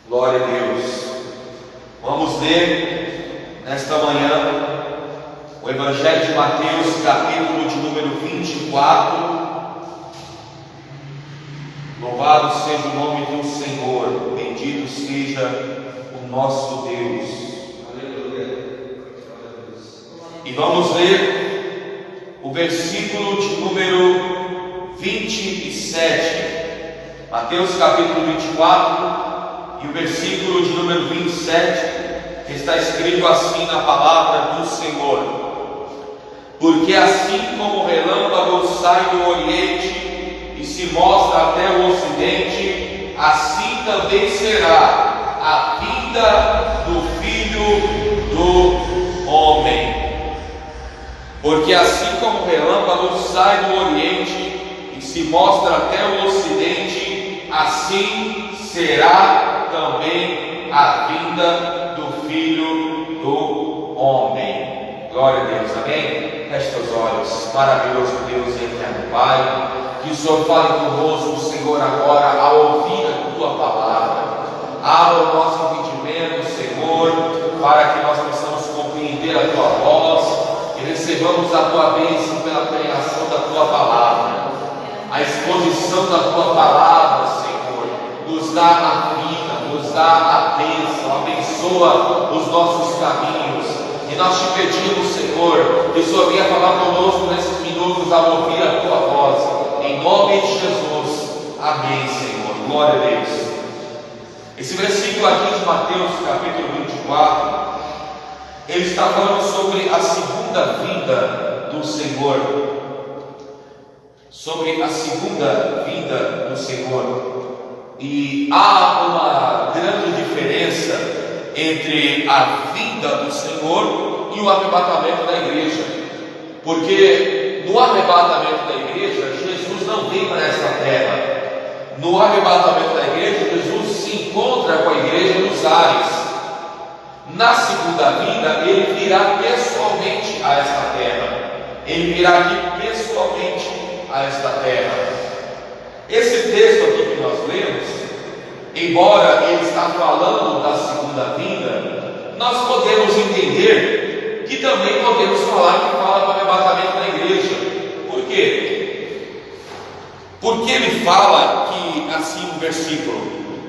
Glória a Deus. Vamos ler nesta manhã o Evangelho de Mateus, capítulo de número 24. Louvado seja o nome do Senhor, bendito seja o nosso Deus. Aleluia. E vamos ler o versículo de número 27. Mateus capítulo 24 e o versículo de número 27, está escrito assim na palavra do Senhor: porque assim como o relâmpago sai do oriente e se mostra até o ocidente, assim também será a vinda do Filho do Homem. Porque assim como o relâmpago sai do oriente e se mostra até o ocidente, assim será também a vinda do Filho do Homem. Glória a Deus, amém? Feche os olhos. Maravilhoso Deus e eterno Pai, que o Senhor fale conosco, Senhor, agora ao ouvir a Tua palavra. Abra o nosso entendimento, Senhor, para que nós possamos compreender a Tua voz e recebamos a Tua bênção pela pregação da Tua palavra. A exposição da Tua palavra, Senhor, nos dá a vida, nos dá a bênção, abençoa os nossos caminhos. E nós te pedimos, Senhor, que o Senhor venha falar conosco nesses minutos ao ouvir a Tua voz. Em nome de Jesus. Amém, Senhor. Glória a Deus. Esse versículo aqui de Mateus, capítulo 24, ele está falando sobre a segunda vinda do Senhor. Sobre a segunda vinda do Senhor. E há uma grande diferença entre a vinda do Senhor e o arrebatamento da igreja. Porque no arrebatamento da igreja, Jesus não vem para esta terra. No arrebatamento da igreja, Jesus se encontra com a igreja nos ares. Na segunda vinda, ele virá pessoalmente a esta terra. Ele virá aqui pessoalmente a esta terra. Esse texto aqui que nós lemos, embora ele está falando da segunda vinda, nós podemos entender que também podemos falar que fala do arrebatamento da igreja. Por quê? Porque ele fala que, assim no versículo,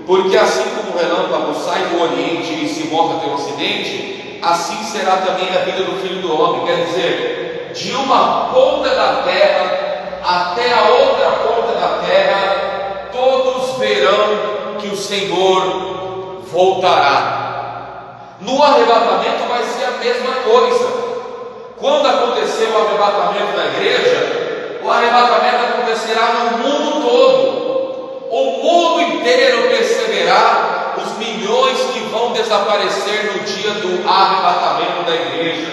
porque assim como o relâmpago sai do oriente e se mostra até o ocidente, assim será também a vida do Filho do Homem. Quer dizer, de uma ponta da terra até a outra ponta da terra, todos verão que o Senhor voltará. No arrebatamento vai ser a mesma coisa. Quando acontecer o arrebatamento da igreja, o arrebatamento acontecerá no mundo todo. O mundo inteiro perceberá os milhões que vão desaparecer no dia do arrebatamento da igreja.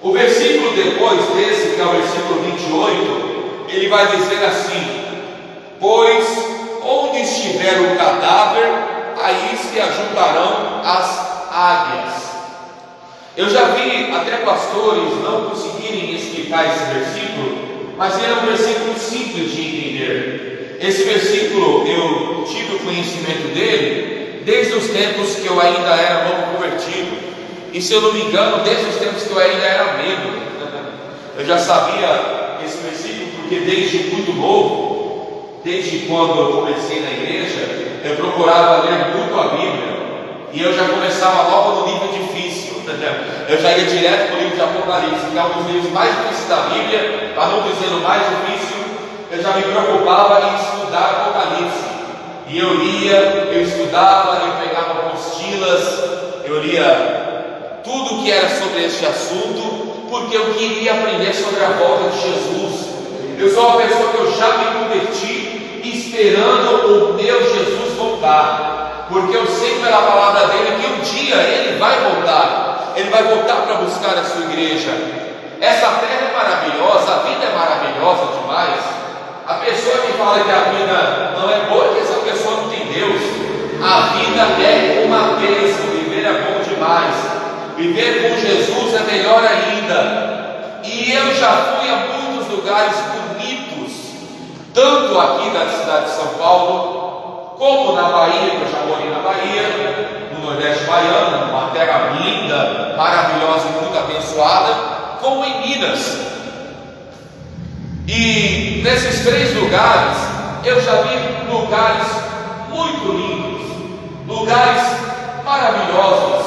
O versículo depois desse, que é o versículo 28, ele vai dizer assim: pois onde estiver o cadáver, aí se ajuntarão as águias. Eu já vi até pastores não conseguirem explicar esse versículo, mas ele é um versículo simples de entender. Esse versículo eu tive o conhecimento dele desde os tempos que eu ainda era novo convertido. E se eu não me engano, desde os tempos que eu ainda era membro, eu já sabia esse versículo, porque desde muito novo, desde quando eu comecei na igreja, eu procurava ler muito a Bíblia, e eu já começava logo no livro difícil, eu já ia direto para o livro de Apocalipse, que é um dos livros mais difíceis da Bíblia, para não dizer o mais difícil. Eu já me preocupava em estudar Apocalipse, e eu lia, eu estudava, eu pegava apostilas, eu lia tudo que era sobre este assunto, porque eu queria aprender sobre a volta de Jesus. Eu sou uma pessoa que eu já me converti esperando o meu Jesus voltar, porque eu sei pela palavra dele que um dia ele vai voltar para buscar a sua igreja. Essa terra é maravilhosa, a vida é maravilhosa demais. A pessoa que fala que a vida não é boa, que essa pessoa não tem Deus. A vida é uma bênção, viver é bom demais. Viver com Jesus é melhor ainda. E eu já fui a muitos lugares bonitos, tanto aqui da cidade de São Paulo, como na Bahia, que eu já morei na Bahia, no Nordeste baiano, uma terra linda, maravilhosa e muito abençoada, como em Minas. E nesses 3 lugares, eu já vi lugares muito lindos, lugares maravilhosos.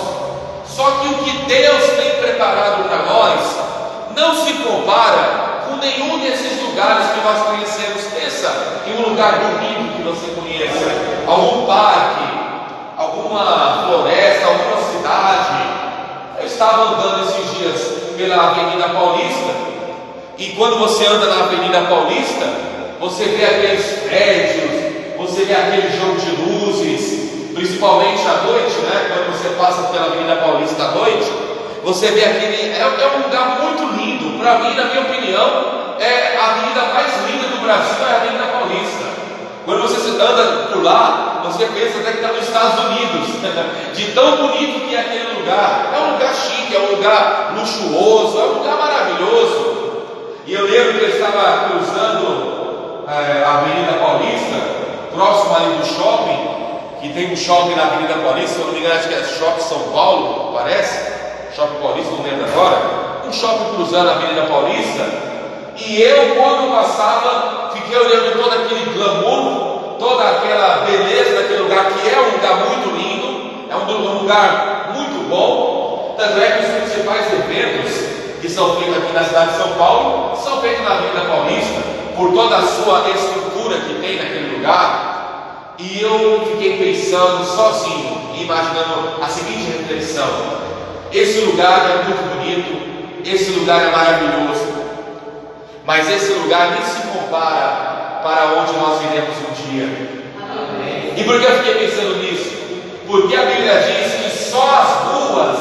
Só que o que Deus tem preparado para nós não se compara com nenhum desses lugares que nós conhecemos. Pensa em um lugar bonito que você conheça, algum parque, alguma floresta, alguma cidade. Eu estava andando esses dias pela Avenida Paulista, e quando você anda na Avenida Paulista, você vê aqueles prédios, você vê aquele jogo de luzes, principalmente à noite, né? Quando você passa pela Avenida Paulista à noite, você vê aquele. É um lugar muito lindo. Para mim, na minha opinião, é a avenida mais linda do Brasil, é a Avenida Paulista. Quando você anda por lá, você pensa até que está nos Estados Unidos, de tão bonito que é aquele lugar. É um lugar chique, é um lugar luxuoso, é um lugar maravilhoso. E eu lembro que eu estava cruzando a Avenida Paulista, próximo ali do shopping, que tem um shopping na Avenida Paulista, se eu não me engano, acho que é Shopping São Paulo, parece, Shopping Paulista, não lembro agora, um shopping cruzando a Avenida Paulista, e eu, quando passava, fiquei olhando todo aquele glamour, toda aquela beleza daquele lugar, que é um lugar muito lindo, é um lugar muito bom. Tanto é que os principais eventos que são feitos aqui na cidade de São Paulo são feitos na Avenida Paulista, por toda a sua estrutura que tem naquele lugar. E eu fiquei pensando sozinho, imaginando a seguinte reflexão: esse lugar é muito bonito, esse lugar é maravilhoso, mas esse lugar nem se compara para onde nós iremos um dia. Amém. E por que eu fiquei pensando nisso? Porque a Bíblia diz que só as ruas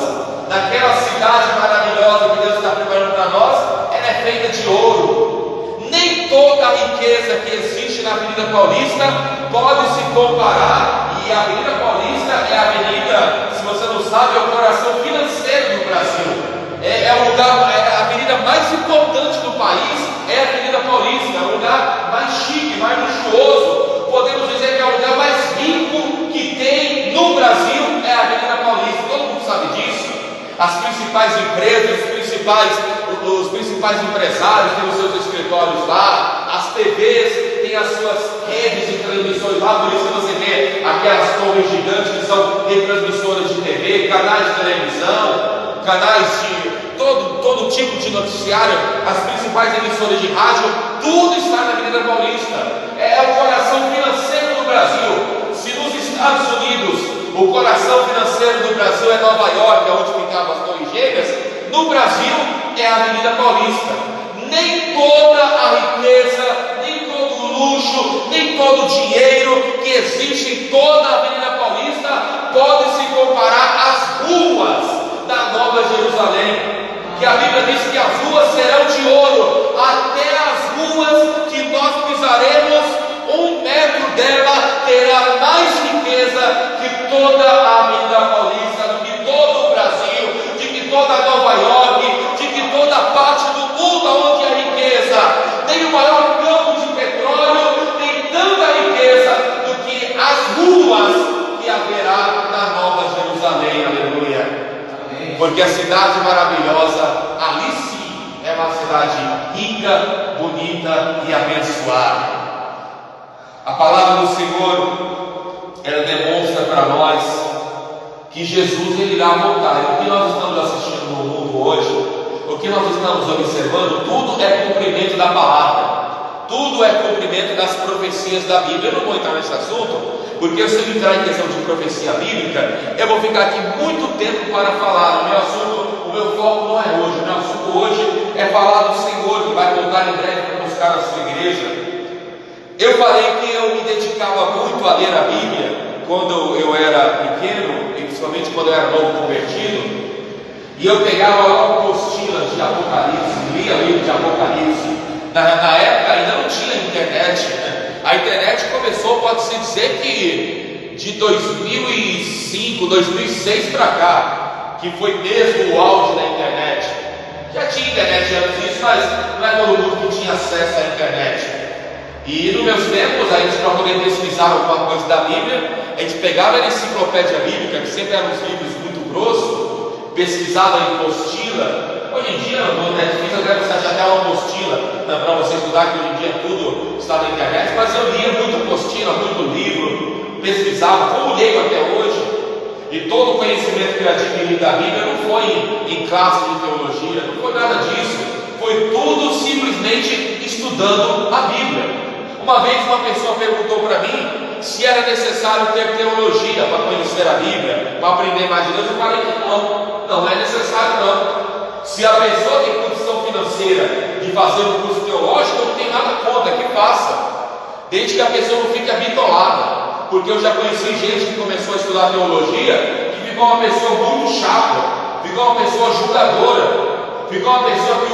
daquela cidade maravilhosa que Deus está preparando para nós, ela é feita de ouro. Nem toda a riqueza que existe na Avenida Paulista pode se comparar. E a Avenida Paulista é a avenida, se você não sabe, é o coração financeiro do Brasil. É o lugar, é a avenida mais importante do país, é a Avenida Paulista, é o lugar mais chique, mais luxuoso. Podemos dizer que é o lugar mais rico que tem no Brasil, é a Avenida Paulista. Todo mundo sabe disso. As principais empresas, os principais empresários têm os seus escritórios lá, as TVs têm as suas redes de transmissões lá, por isso que você vê aquelas torres gigantes que são retransmissoras de TV, canais de televisão, canais de todo tipo de noticiário, as principais emissoras de rádio, tudo está na Avenida Paulista. É o coração financeiro do Brasil. Se nos Estados Unidos o coração financeiro do Brasil é Nova York, onde ficavam as Torres Gêmeas, no Brasil é a Avenida Paulista. Nem toda a riqueza, nem todo o luxo, nem todo o dinheiro que existe em toda a Avenida Paulista pode se comparar às ruas da Nova Jerusalém, que a Bíblia diz que as ruas serão de ouro, até as ruas que nós pisaremos, 1 metro dela terá mais riqueza que toda a Avenida Paulista, do que todo o Brasil, de que toda Nova York, de que toda parte do mundo onde há riqueza. Nem o maior campo de petróleo tem tanta riqueza do que as ruas que haverá na Nova Jerusalém. Aleluia. Amém. Porque a cidade maravilhosa, ali sim, é uma cidade rica, bonita e abençoada. A palavra do Senhor, ela demonstra para nós que Jesus ele irá voltar. E o que nós estamos assistindo no mundo hoje, o que nós estamos observando, tudo é cumprimento da palavra, tudo é cumprimento das profecias da Bíblia. Eu não vou entrar nesse assunto, porque se eu entrar em questão de profecia bíblica, eu vou ficar aqui muito tempo para falar. O meu assunto, o meu foco não é hoje. O meu assunto hoje é falar do Senhor, que vai voltar em breve para buscar a sua igreja. Eu falei que eu me dedicava muito a ler a Bíblia quando eu era pequeno, e principalmente quando eu era novo convertido, e eu pegava apostilas de Apocalipse, lia o livro de Apocalipse. Na época ainda não tinha internet, né? A internet começou, pode-se dizer que de 2005, 2006 para cá, que foi mesmo o auge da internet. Já tinha internet antes disso, mas não é todo mundo que tinha acesso à internet. E nos meus tempos, a gente, para poder pesquisar alguma coisa da Bíblia, a gente pegava a enciclopédia bíblica, que sempre eram uns livros muito grossos, pesquisava em apostila. Hoje em dia, no Netflix, você acha até uma apostila para você estudar, que hoje em dia tudo está na internet, mas eu lia muito apostila, muito livro, pesquisava, como leio até hoje. E todo o conhecimento que eu adquiri da Bíblia não foi em classe de teologia, não foi nada disso, foi tudo simplesmente estudando a Bíblia. Uma vez uma pessoa perguntou para mim se era necessário ter teologia para conhecer a Bíblia, para aprender mais de Deus. Eu falei que não é necessário não. Se a pessoa tem condição financeira de fazer um curso teológico, eu não tenho nada contra, que faça, desde que a pessoa não fique habitolada. Porque eu já conheci gente que começou a estudar teologia e ficou uma pessoa muito chata, ficou uma pessoa julgadora, ficou uma pessoa que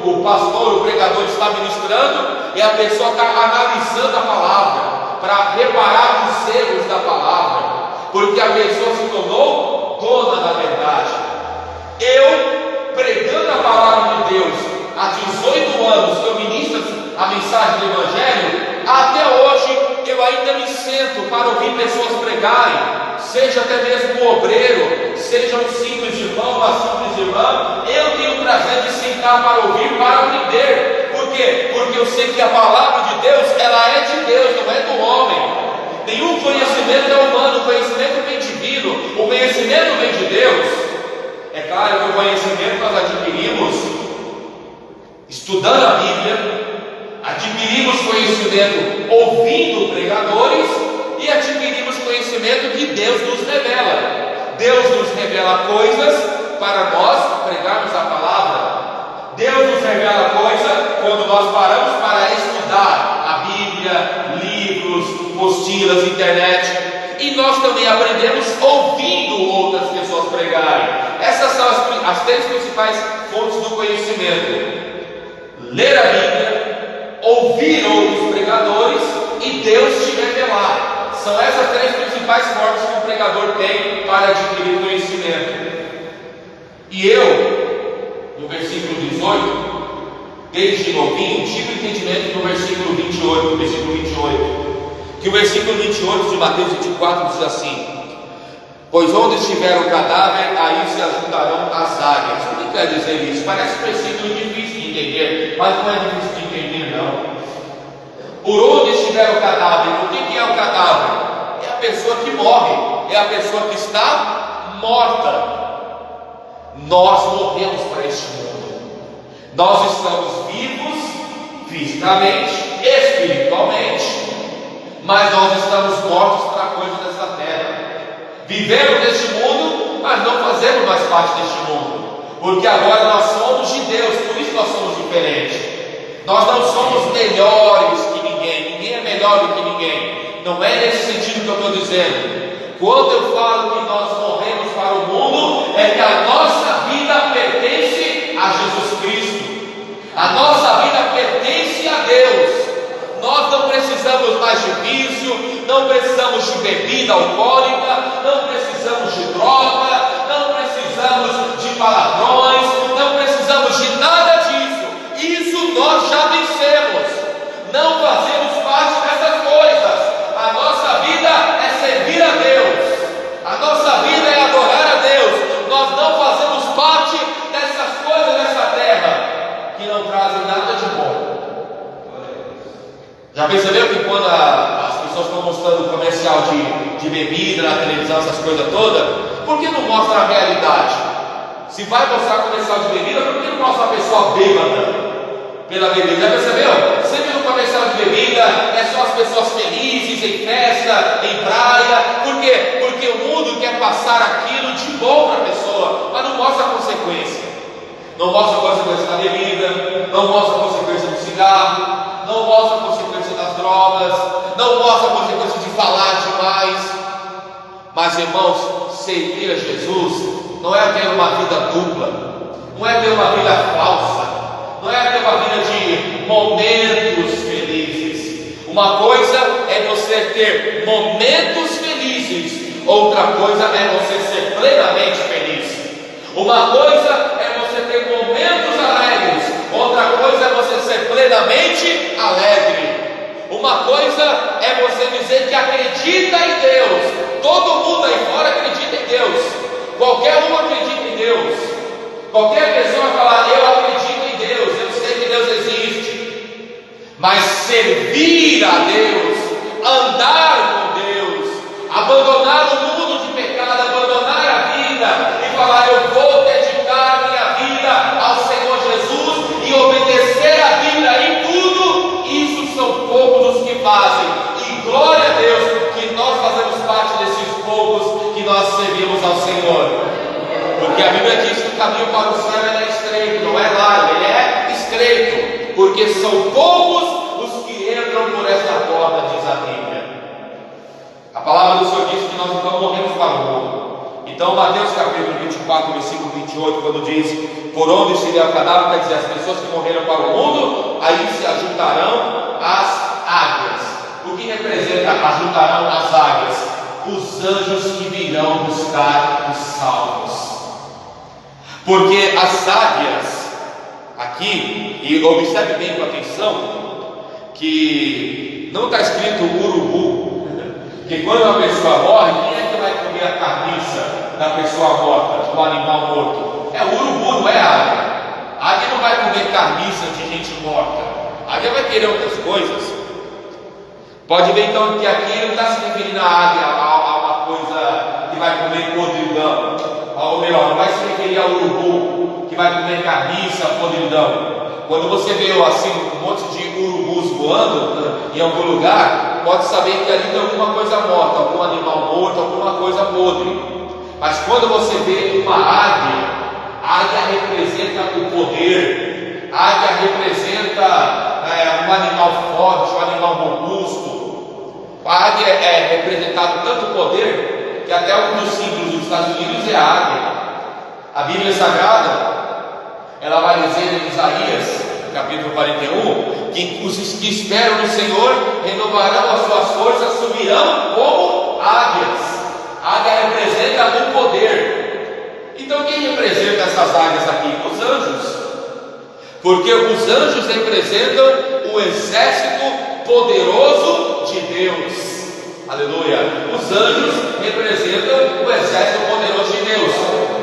o pastor, o pregador está ministrando e a pessoa está analisando a palavra para reparar os erros da palavra, porque a pessoa se tornou dona da verdade. Eu, pregando a palavra de Deus há 18 anos que eu ministro a mensagem do Evangelho, até hoje eu ainda me sento para ouvir pessoas pregarem, seja até mesmo um obreiro, seja um simples irmão, uma simples irmã. Eu tenho o prazer de sentar para ouvir, para aprender. Por quê? Porque eu sei que a palavra de Deus, ela é de Deus, não é do homem. Nenhum conhecimento é humano, o conhecimento vem divino, o conhecimento vem de Deus. É claro que o conhecimento nós adquirimos estudando a Bíblia, adquirimos conhecimento ouvindo pregadores e adquirimos conhecimento que Deus nos revela. Deus nos revela coisas para nós pregarmos a palavra. Deus nos revela coisas quando nós paramos para estudar a Bíblia, livros, apostilas, internet. E nós também aprendemos ouvindo outras pessoas pregarem. Essas são as três principais fontes do conhecimento: ler a Bíblia, ouvir outros pregadores e Deus te revelar. São essas três principais formas que o pregador tem para adquirir conhecimento. E eu, no versículo 18, desde novinho, tive entendimento no versículo 28, que o versículo 28 de Mateus 24 diz assim: pois onde estiver o cadáver, aí se ajuntarão as águias. O que quer dizer isso? Parece um versículo difícil de entender, mas não é difícil de entender não. Por onde estiver o cadáver, o que é o cadáver? É a pessoa que morre, é a pessoa que está morta. Nós morremos para este mundo, nós estamos vivos fisicamente, espiritualmente, mas nós estamos mortos para a coisa dessa terra. Vivemos neste mundo, mas não fazemos mais parte deste mundo, porque agora nós somos de Deus, por isso nós somos diferentes. Nós não somos melhores que ninguém, ninguém é melhor do que ninguém. Não é nesse sentido que eu estou dizendo. Quando eu falo que nós morremos para o mundo, é que a nossa vida pertence a Jesus Cristo, a nossa vida pertence a Deus. Nós não precisamos mais de vício, não precisamos de bebida alcoólica, não precisamos de droga, não precisamos de palavrões, não precisamos de nada disso. Isso nós já vencemos. Não fazemos parte dessas coisas. A nossa vida é servir a Deus, a nossa vida é adorar a Deus. Nós não fazemos parte dessas coisas dessa terra que não trazem nada de bom. Já percebeu que quando as pessoas estão mostrando comercial de bebida na televisão, essas coisas todas, por que não mostra a realidade? Se vai mostrar comercial de bebida, por que não mostra a pessoa bêbada pela bebida? Já percebeu? Sempre no comercial de bebida é só as pessoas felizes, em festa, em praia. Por quê? Porque o mundo quer passar aquilo de bom para a pessoa, mas não mostra a consequência. Não mostra a consequência da bebida, não mostra a consequência do cigarro, não mostra a consequência das drogas, não mostra a consequência de falar demais. Mas irmãos, servir a Jesus não é ter uma vida dupla, não é ter uma vida falsa, não é ter uma vida de momentos felizes. Uma coisa é você ter momentos felizes, outra coisa é você ser plenamente feliz. Uma coisa é você ter momentos alegres, outra coisa é você ser plenamente alegre. Uma coisa é você dizer que acredita em Deus. Todo mundo aí fora acredita em Deus. Qualquer um acredita em Deus. Qualquer pessoa vai falar: eu acredito em Deus, eu sei que Deus existe. Mas servir a Deus, andar com Deus, abandonar o mundo de pecado, abandonar a vida e falar: eu vou dedicar minha vida ao Senhor Jesus e obedecer a Bíblia em tudo, isso são poucos os que fazem. E glória a Deus que nós fazemos parte desses poucos que nós servimos ao Senhor. Porque a Bíblia diz que o caminho para o céu é estreito, não é largo, ele é estreito, porque são poucos os que entram por esta porta, diz a Bíblia. A palavra do Senhor diz que nós então morremos para o mundo. Então Mateus capítulo 24, versículo 28, quando diz: por onde estiver o cadáver, quer dizer, as pessoas que morreram para o mundo, aí se ajuntarão as águias. O que representa ajuntarão as águias? Os anjos que virão buscar os salvos. Porque as águias, aqui, e observe bem com atenção, que não está escrito urubu, que quando uma pessoa morre, quem é que vai comer a carniça da pessoa morta, do animal morto? É o urubu, não é a águia. A águia não vai comer carniça de gente morta, a águia vai querer outras coisas. Pode ver então que aqui ele não está se referindo à águia, a uma coisa que vai comer podridão, ou melhor, não vai se referir ao urubu que vai comer carniça, podridão. Quando você vê assim um monte de urubus voando em algum lugar, pode saber que ali tem alguma coisa morta, algum animal morto, alguma coisa podre. Mas quando você vê uma águia, a águia representa o poder, a águia representa um animal forte, um animal robusto. A águia é representado tanto poder que até um dos símbolos dos Estados Unidos é a águia. A Bíblia Sagrada, ela vai dizer em Isaías, capítulo 41, que os que esperam no Senhor renovarão as suas forças, subirão como águias. A águia representa o poder. Então quem representa essas águias aqui? Os anjos. Porque os anjos representam o exército poderoso de Deus. Aleluia. Os anjos representam o exército poderoso de Deus.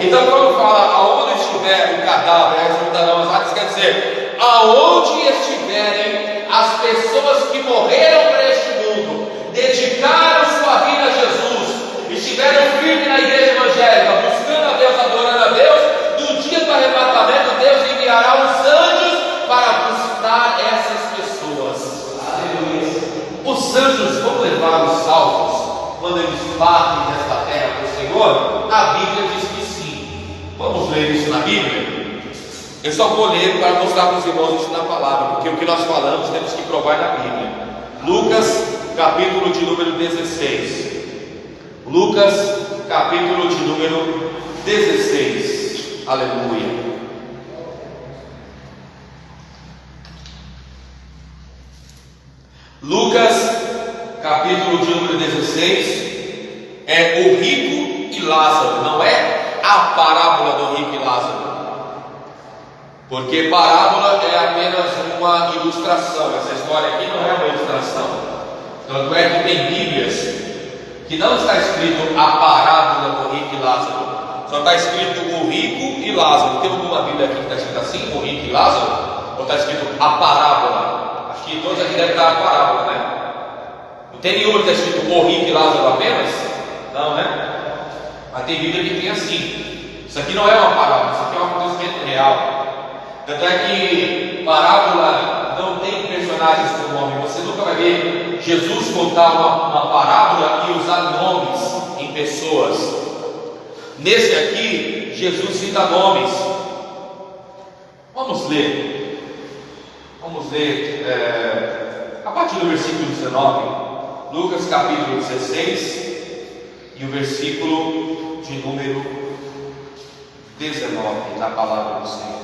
Então quando fala aonde estiver o cadáver, ajuntarão as águias, quer dizer, aonde estiverem as pessoas que morreram para este mundo, dedicaram sua vida a Jesus, estiveram firmes na igreja evangélica, buscando a Deus, adorando a Deus, no dia do arrebatamento Deus enviará os anjos para buscar essas pessoas. Aleluia. Os anjos vão levar os salvos quando eles partem desta terra para o Senhor? A Bíblia diz que sim. Vamos ler isso na Bíblia? Eu só vou ler para mostrar para os irmãos isso na palavra, porque o que nós falamos temos que provar na Bíblia. Lucas, capítulo de número 16. Lucas, capítulo de número 16. Aleluia. Lucas, capítulo de número 16, é o rico e Lázaro, não é a parábola do rico e Lázaro, porque parábola é apenas uma ilustração. Essa história aqui não é uma ilustração. Tanto é que tem Bíblias que não está escrito a parábola do rico e Lázaro, só está escrito o rico e Lázaro. Tem alguma Bíblia aqui que está escrito assim, o rico e Lázaro? Ou está escrito a parábola? Acho que todos aqui devem dar a parábola, né? Não tem nenhuma que está escrito o rico e Lázaro apenas? Não, né? Mas tem Bíblia que tem assim. Isso aqui não é uma parábola, isso aqui é um acontecimento real. Tanto é que parábola não tem personagens com nome. Você nunca vai ver Jesus contar uma parábola e usar nomes em pessoas. Nesse aqui, Jesus cita nomes. Vamos ler. Vamos ler a partir do versículo 19. Lucas capítulo 16 e o versículo de número 19 na palavra do Senhor.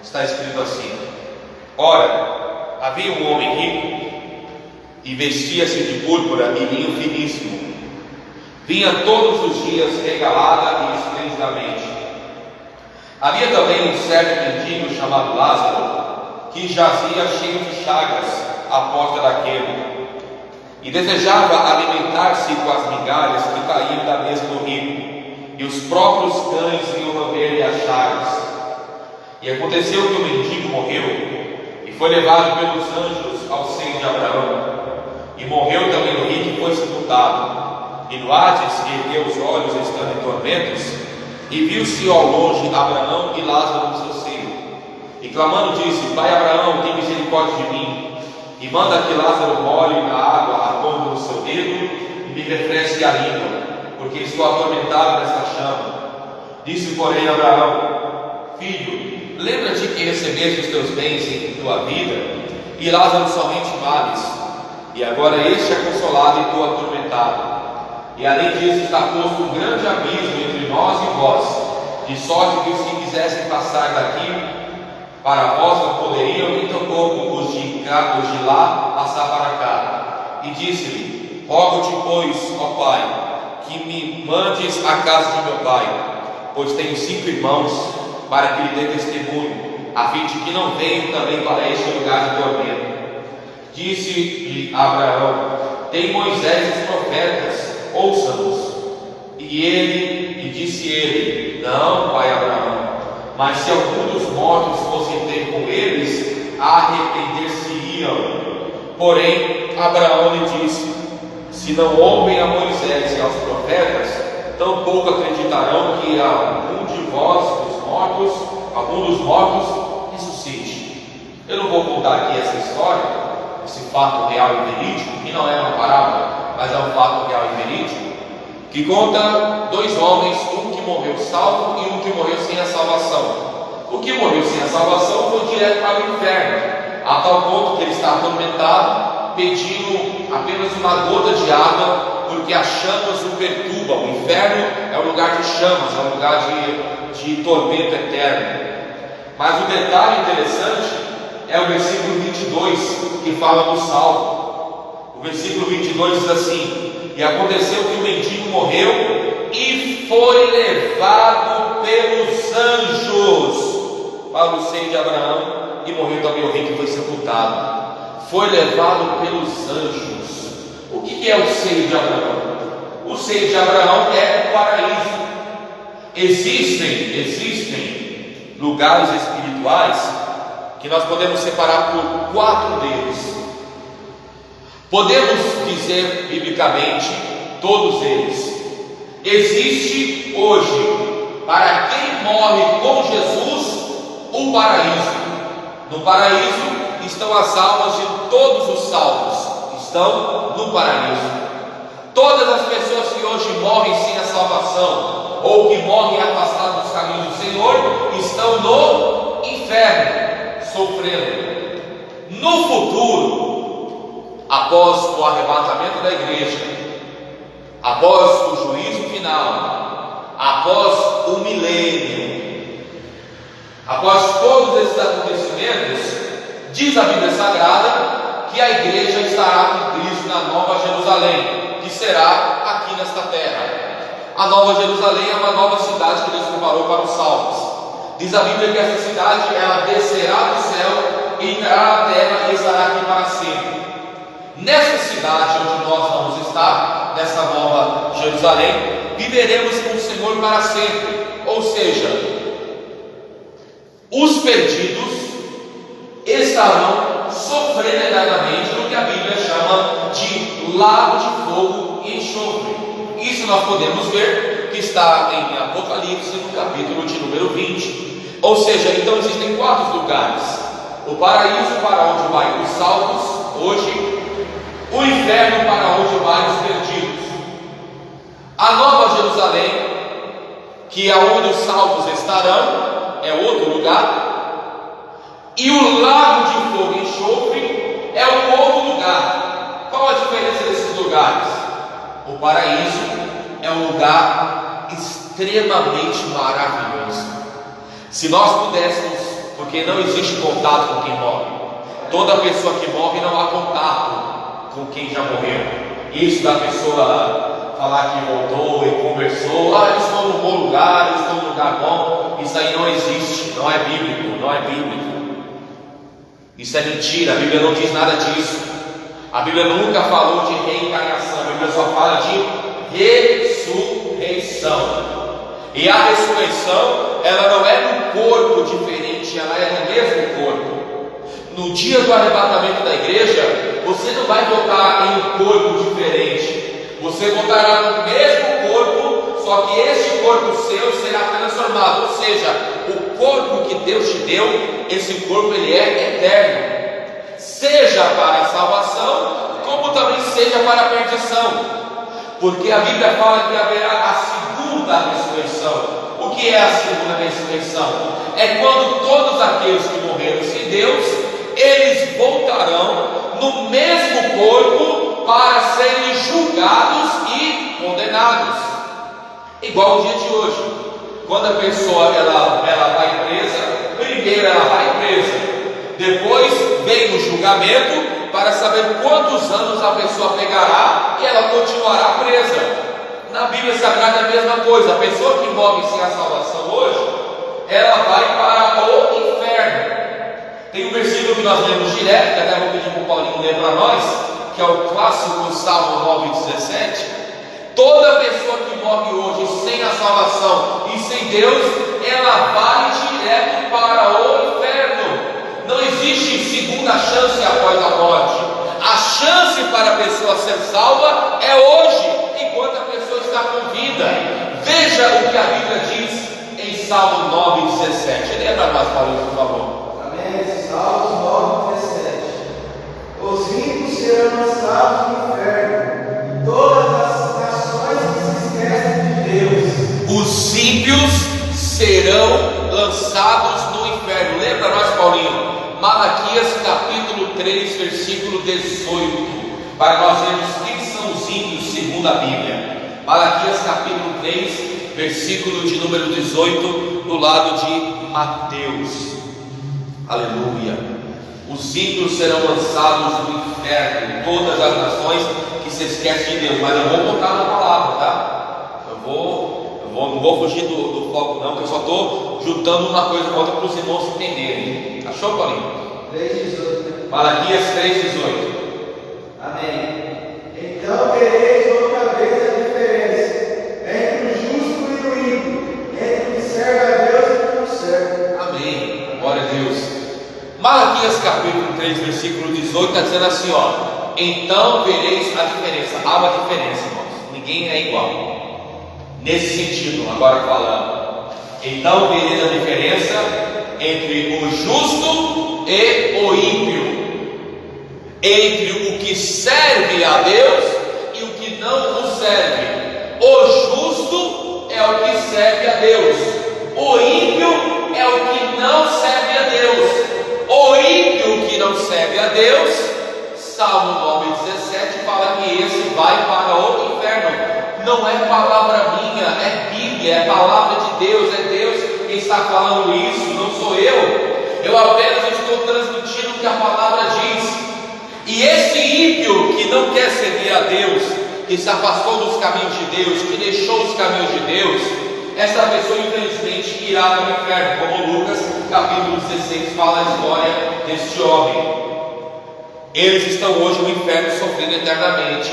Está escrito assim: ora, havia um homem rico e vestia-se de púrpura e linho finíssimo, vinha todos os dias regalada e esplendidamente. Havia também um certo mendigo chamado Lázaro, que jazia cheio de chagas à porta daquele, e desejava alimentar-se com as migalhas que caíam da mesa do rico, e os próprios cães iam lamber-lhe as chagas. E aconteceu que o mendigo morreu, e foi levado pelos anjos ao seio de Abraão. E morreu também o rico e foi sepultado. E no Hades ergueu os olhos, estando em tormentos, e viu-se ao longe Abraão e Lázaro no seu seio. E clamando disse: Pai Abraão, tem misericórdia de mim, e manda que Lázaro molhe na água a ponta do seu dedo, e me refresque a língua, porque estou atormentado nesta chama. Disse, porém, Abraão: Filho, lembra-te que recebeste os teus bens em tua vida, e Lázaro somente males, e agora este é consolado e tu atormentado. E além disso está posto um grande abismo entre nós e vós, de sorte que se quisessem passar daqui para vós não poderiam, nem tampouco os de lá passar para cá. E disse-lhe: Rogo-te, pois, ó Pai, que me mandes à casa de meu pai, pois tenho 5 irmãos, para que lhe dê testemunho, a fim de que não venham também para este lugar de tormento. Disse-lhe Abraão: Tem Moisés e os profetas, ouça-nos. E disse ele: Não, pai Abraão, mas se algum dos mortos fosse ter com eles, arrepender-se-iam. Porém Abraão lhe disse: Se não ouvem a Moisés e aos profetas, tampouco acreditarão que algum dos mortos ressuscite. Eu não vou contar aqui essa história, esse fato real e verídico, que não é uma parábola, mas é um fato real e verídico, que conta 2 homens, um que morreu salvo e um que morreu sem a salvação. O que morreu sem a salvação foi direto para o inferno, a tal ponto que ele está atormentado, pedindo apenas uma gota de água, porque as chamas o perturbam. O inferno é um lugar de chamas, é um lugar de tormento eterno. Mas o detalhe interessante é o versículo 22, que fala do salvo. O versículo 22 diz assim: E aconteceu que o mendigo morreu e foi levado pelos anjos para o seio de Abraão, e morreu também o rico e foi sepultado. Foi levado pelos anjos. O que é o seio de Abraão? O seio de Abraão é o paraíso. Existem lugares espirituais que nós podemos separar por 4 deles. Podemos dizer biblicamente todos eles. Existe hoje, para quem morre com Jesus, o paraíso. No paraíso estão as almas de todos os salvos, estão no paraíso. Todas as pessoas que hoje morrem sem a salvação, ou que morrem afastados dos caminhos do Senhor, estão no inferno, sofrendo. No futuro, após o arrebatamento da igreja, após o juízo final, após o milênio, após todos esses acontecimentos, diz a Bíblia Sagrada que a igreja estará com Cristo na Nova Jerusalém, que será aqui nesta terra. A Nova Jerusalém é uma nova cidade que Deus preparou para os salvos. Diz a Bíblia que essa cidade, ela descerá do céu, entrará na terra e estará aqui para sempre. Nesta cidade onde nós vamos estar, nessa Nova Jerusalém, viveremos com o Senhor para sempre. Ou seja, os perdidos estarão sofrendo eternamente no que a Bíblia chama de lago de fogo e enxofre. Isso nós podemos ver que está em Apocalipse, no capítulo de número 20. Ou seja, então existem 4 lugares: o paraíso, para onde vai os salvos hoje; o inferno, para onde vai os perdidos; a Nova Jerusalém, que é onde os salvos estarão, é outro lugar; e o lago de fogo e enxofre é um outro lugar. Qual a diferença desses lugares? O paraíso é um lugar extremamente maravilhoso. Se nós pudéssemos, porque não existe contato com quem morre, toda pessoa que morre não há contato com quem já morreu. Isso da pessoa falar que voltou e conversou, eles estão num bom lugar, eles estão num lugar bom, isso aí não existe, não é bíblico, não é bíblico. Isso é mentira, a Bíblia não diz nada disso. A Bíblia nunca falou de reencarnação, a Bíblia só fala de ressurreição. E a ressurreição, ela não é num corpo diferente, ela é no mesmo corpo. No dia do arrebatamento da igreja, você não vai voltar em um corpo diferente. Você voltará no mesmo corpo, só que este corpo seu será transformado. Ou seja, o corpo que Deus te deu, esse corpo ele é eterno. Seja para a salvação, como também seja para a perdição. Porque a Bíblia fala que haverá a segunda ressurreição. O que é a segunda ressurreição? É quando todos aqueles que morreram sem Deus, eles voltarão no mesmo corpo para serem julgados e condenados. Igual o dia de hoje. Quando a pessoa ela vai presa, primeiro ela vai presa, depois vem o julgamento para saber quantos anos a pessoa pegará e ela continuará presa. Na Bíblia Sagrada é a mesma coisa. A pessoa que morre sem a salvação hoje, ela vai para o inferno. Tem um versículo que nós lemos direto, que até vou pedir para o Paulinho ler para nós, que é o clássico Salmo 9,17. Toda pessoa que morre hoje sem a salvação e sem Deus, ela vai direto para o inferno. Não existe segunda chance após a morte. A chance para a pessoa ser salva é hoje, enquanto a pessoa está com vida. Veja o que a Bíblia diz em Salmo 9,17. Lembra mais, Paulinho, por favor. Salmos 9,17. Os ricos serão lançados no inferno, e todas as nações que se esquecem de Deus. Os ímpios serão lançados no inferno. Lembra nós, Paulinho? Malaquias capítulo 3, versículo 18. Para nós vermos quem são os ímpios segundo a Bíblia. Malaquias capítulo 3, versículo de número 18, do lado de Mateus. Aleluia. Os ímpios serão lançados no inferno, todas as nações que se esquecem de Deus. Mas eu vou contar na palavra, tá? Não vou fugir do foco não, que eu só estou juntando uma coisa com outra para os irmãos entenderem. Achou, Paulinho? 3,18. Malaquias 3,18. Amém. Então vereis outra vez a diferença entre o justo e o ímpio, entre o que serve a Deus e o que não serve. Amém. Glória a Deus. Malaquias capítulo 3, versículo 18 está dizendo assim, ó: então vereis a diferença. Há uma diferença, irmãos. Ninguém é igual. Nesse sentido, agora falando. Então vereis a diferença entre o justo e o ímpio, entre o que serve a Deus e o que não o serve. O justo é o que serve a Deus, o ímpio é o que não serve a Deus. O ímpio que não serve a Deus, Salmo 9,17 fala que esse vai para o inferno. Não é palavra minha, é Bíblia, é palavra de Deus, é Deus quem está falando isso, não sou eu. Eu apenas estou transmitindo o que a palavra diz. E esse ímpio que não quer servir a Deus, que se afastou dos caminhos de Deus, que deixou os caminhos de Deus, essa pessoa infelizmente irá para o inferno, como Lucas capítulo 16 fala a história deste homem. Eles estão hoje no inferno sofrendo eternamente.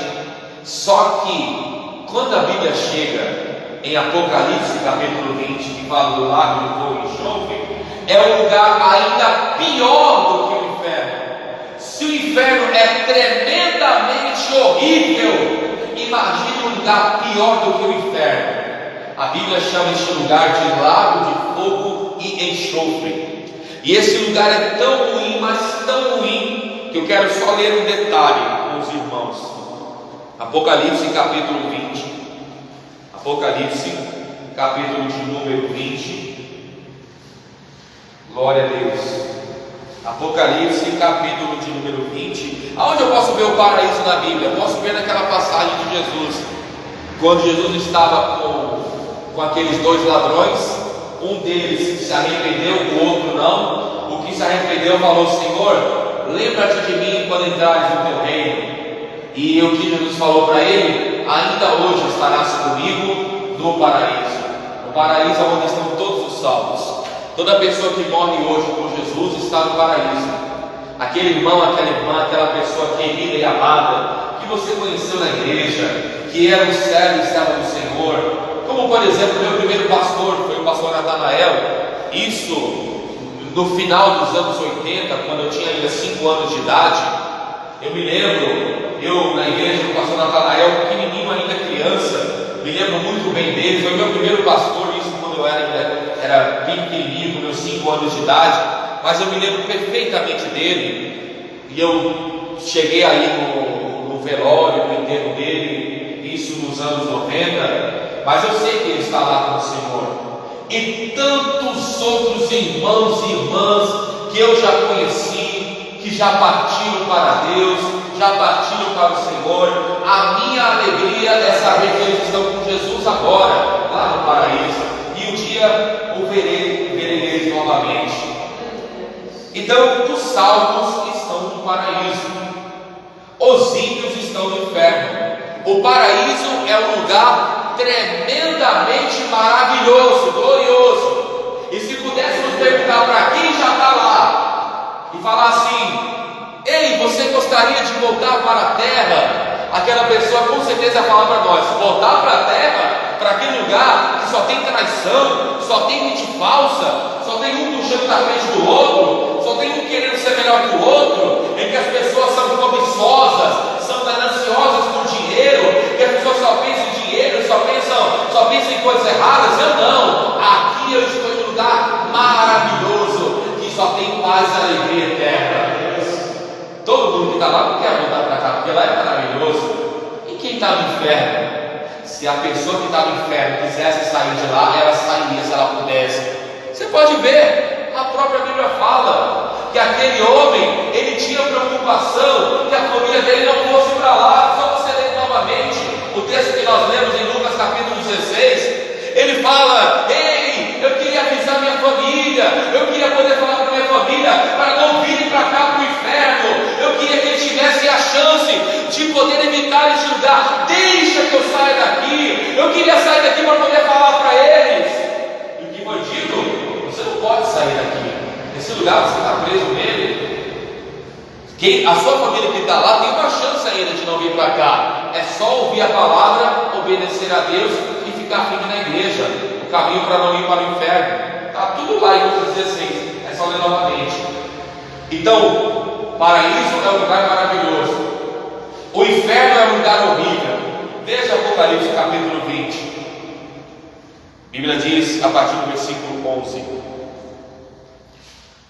Só que quando a Bíblia chega em Apocalipse capítulo 20, que fala do lago de fogo e enxofre, é um lugar ainda pior do que o inferno. Se o inferno é tremendamente horrível, imagine um lugar pior do que o inferno. A Bíblia chama este lugar de lago de fogo e enxofre. E esse lugar é tão ruim, mas tão ruim, que eu quero só ler um detalhe com os irmãos. Apocalipse capítulo 20. Apocalipse capítulo de número 20. Glória a Deus. Apocalipse capítulo de número 20. Aonde eu posso ver o paraíso na Bíblia? Eu posso ver naquela passagem de Jesus, quando Jesus estava com aqueles dois ladrões. Um deles se arrependeu, o outro não. O que se arrependeu falou: Senhor, lembra-te de mim quando entrares no teu reino. E o que Jesus falou para ele: ainda hoje estarás comigo no paraíso. No paraíso é onde estão todos os salvos. Toda pessoa que morre hoje por Jesus está no paraíso. aquele irmão, aquela irmã, aquela pessoa querida e amada, que você conheceu na igreja, que era um servo e serva do Senhor, como por exemplo, meu primeiro pastor foi o pastor Natanael, isso no final dos anos 80, quando eu tinha ainda 5 anos de idade. Eu me lembro, eu na igreja do pastor Natanael, pequenininho ainda criança, me lembro muito bem dele, foi meu primeiro pastor, isso quando eu era bem pequenininho, com meus 5 anos de idade, mas eu me lembro perfeitamente dele, e eu cheguei aí no velório, no enterro dele, isso nos anos 90, mas eu sei que ele está lá com o Senhor. E tantos outros irmãos e irmãs que eu já conheci, que já partiram para Deus, já partiram para o Senhor. A minha alegria é saber que eles estão com Jesus agora, lá no paraíso, e um dia o verei eles novamente. Então os salvos estão no paraíso, os ímpios estão no inferno. O paraíso é um lugar tremendamente maravilhoso, glorioso. E se pudéssemos perguntar para quem já está lá e falar assim: ei, você gostaria de voltar para a terra? Aquela pessoa com certeza vai falar para nós: voltar para a terra? Para aquele lugar que só tem traição, só tem gente falsa, só tem um puxando na frente do outro, só tem um querendo ser melhor que o outro, em que as pessoas são cobiçosas, são gananciosas por dinheiro, que as pessoas só pensam em dinheiro, só pensam em coisas erradas. Eu não, aqui eu estou em um lugar maravilhoso, que só tem paz e alegria eterna. Todo mundo que está lá não quer voltar para cá, porque lá é maravilhoso. E quem está no inferno? Se a pessoa que está no inferno quisesse sair de lá, ela sairia se ela pudesse. Você pode ver, a própria Bíblia fala que aquele homem, ele tinha preocupação que a família dele não fosse para lá. Só você ler novamente o texto que nós lemos em Lucas capítulo 16, ele fala: ei, eu queria avisar minha família, eu queria poder falar para minha família, para não virem para cá para o inferno. Eu queria que eles tivessem a chance de poder evitar esse lugar. Deixa que eu saia daqui, eu queria sair daqui para poder falar para eles. E o que foi dito? Você não pode sair daqui, esse lugar você está preso nele. A sua família que está lá tem uma chance ainda de não vir para cá. É só ouvir a palavra, obedecer a Deus e ficar firme na igreja. O caminho para não ir para o inferno está tudo lá em Lucas 16. É só ler novamente. Então, o paraíso é um lugar maravilhoso, o inferno é um lugar horrível. Veja Apocalipse capítulo 20. A Bíblia diz a partir do versículo 11: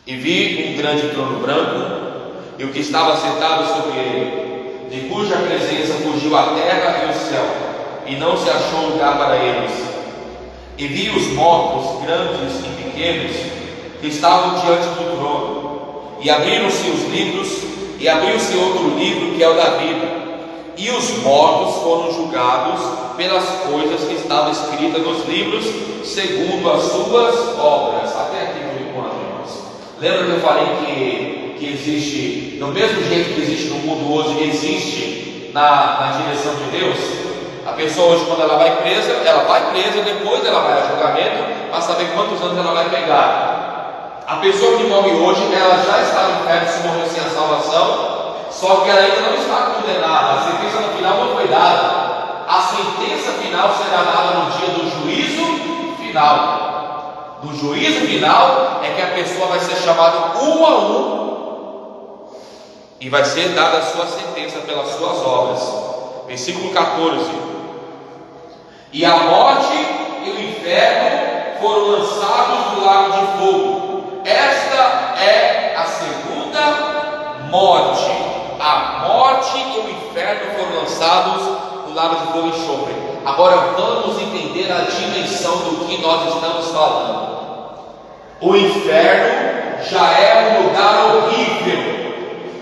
e vi um grande trono branco, e o que estava sentado sobre ele, de cuja presença fugiu a terra e o céu, e não se achou lugar para eles. E vi os mortos, grandes e pequenos, que estavam diante do trono, e abriram-se os livros, e abriu-se outro livro, que é o da vida, e os mortos foram julgados pelas coisas que estavam escritas nos livros, segundo as suas obras. Até aqui por enquanto, irmãos. Lembra que eu falei que existe, do mesmo jeito que existe no mundo hoje, existe na direção de Deus? A pessoa hoje, quando ela vai presa, depois ela vai a julgamento para saber quantos anos ela vai pegar. A pessoa que morre hoje, ela já está no inferno se morreu sem a salvação, só que ela ainda não está condenada. A sentença no final não foi dada. A sentença final será dada no dia do juízo final. No juízo final é que a pessoa vai ser chamada um a um e vai ser dada a sua sentença pelas suas obras. Versículo 14: e a morte e o inferno foram lançados no lago de fogo. Esta é a segunda morte. A morte e o inferno foram lançados no lago de fogo e enxofre. Agora vamos entender a dimensão do que nós estamos falando. O inferno já é um lugar horrível,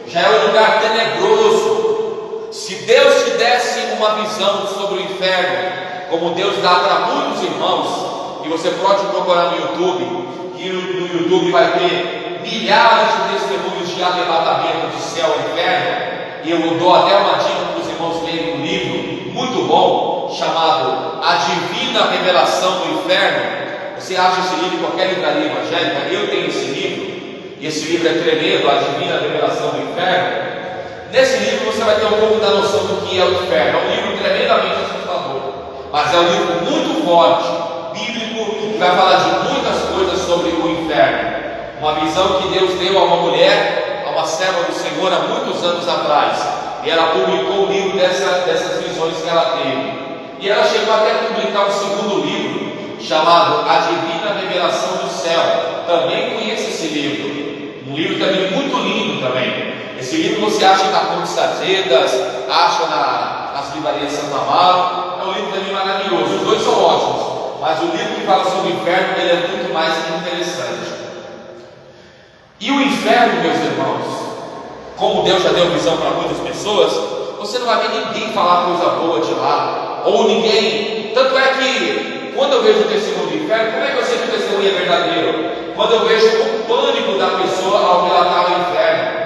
já é um lugar tenebroso. Se Deus te desse uma visão sobre o inferno, como Deus dá para muitos irmãos, e você pode procurar no YouTube, e no YouTube vai ter milhares de testemunhos de arrebatamento do céu ao inferno. E eu dou até uma dica para os irmãos lerem um livro muito bom, chamado A Divina Revelação do Inferno. Você acha esse livro em qualquer livraria evangélica? Eu tenho esse livro. e esse livro é tremendo, A Divina Revelação do Inferno. Nesse livro você vai ter um pouco da noção do que é o inferno. É um livro tremendamente assustador, mas é um livro muito forte, bíblico, que vai falar de muitas coisas sobre o inferno. Uma visão que Deus deu a uma mulher, a uma serva do Senhor, há muitos anos atrás, e ela publicou o livro dessas visões que ela teve. E ela chegou até a publicar um segundo livro, chamado A Divina Revelação do Céu. Também conheço esse livro, um livro também muito lindo também. Esse livro você acha na Ponte Azedas, acha nas livrarias Santo Amaro. É um livro também maravilhoso, os dois são ótimos, mas o livro que fala sobre o inferno, ele é muito mais interessante. E o inferno, meus irmãos, como Deus já deu visão para muitas pessoas, você não vai ver ninguém falar coisa boa de lá, ou ninguém. Tanto é que quando eu vejo o testemunho do inferno, como é que eu sei que o testemunho é verdadeiro? Quando eu vejo o pânico da pessoa ao relatar o inferno.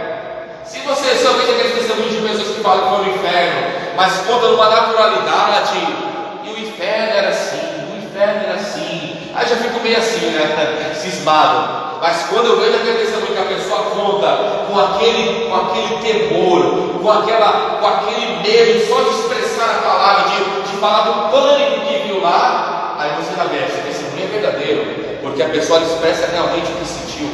Se você só vê aqueles testemunhos de pessoas que falam que foram no inferno, mas contam numa naturalidade, e o inferno era assim, o inferno era assim, aí já fico meio assim, né? Cismado. Mas quando eu vejo aquele testemunho que a pessoa conta com aquele temor, com aquele medo, só de expressar a palavra, de falar do pânico que viu lá, aí você já vê, esse testemunho é verdadeiro, porque a pessoa expressa realmente o que sentiu.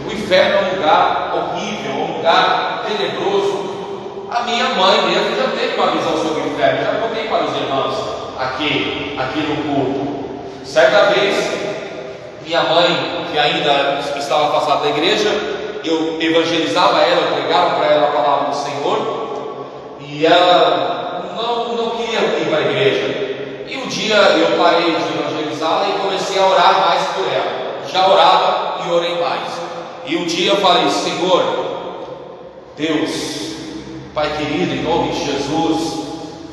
O inferno é um lugar horrível, um lugar tenebroso. A minha mãe mesmo já teve uma visão sobre o inferno, já contei para os irmãos aqui no culto. Certa vez, minha mãe, que ainda estava afastada da igreja, eu evangelizava ela, eu pregava para ela a palavra do Senhor, e ela não queria ir para a igreja. E um dia eu parei de evangelizá-la e comecei a orar mais por ela. Já orava e orei mais. E um dia eu falei: Senhor, Deus, Pai querido, em nome de Jesus,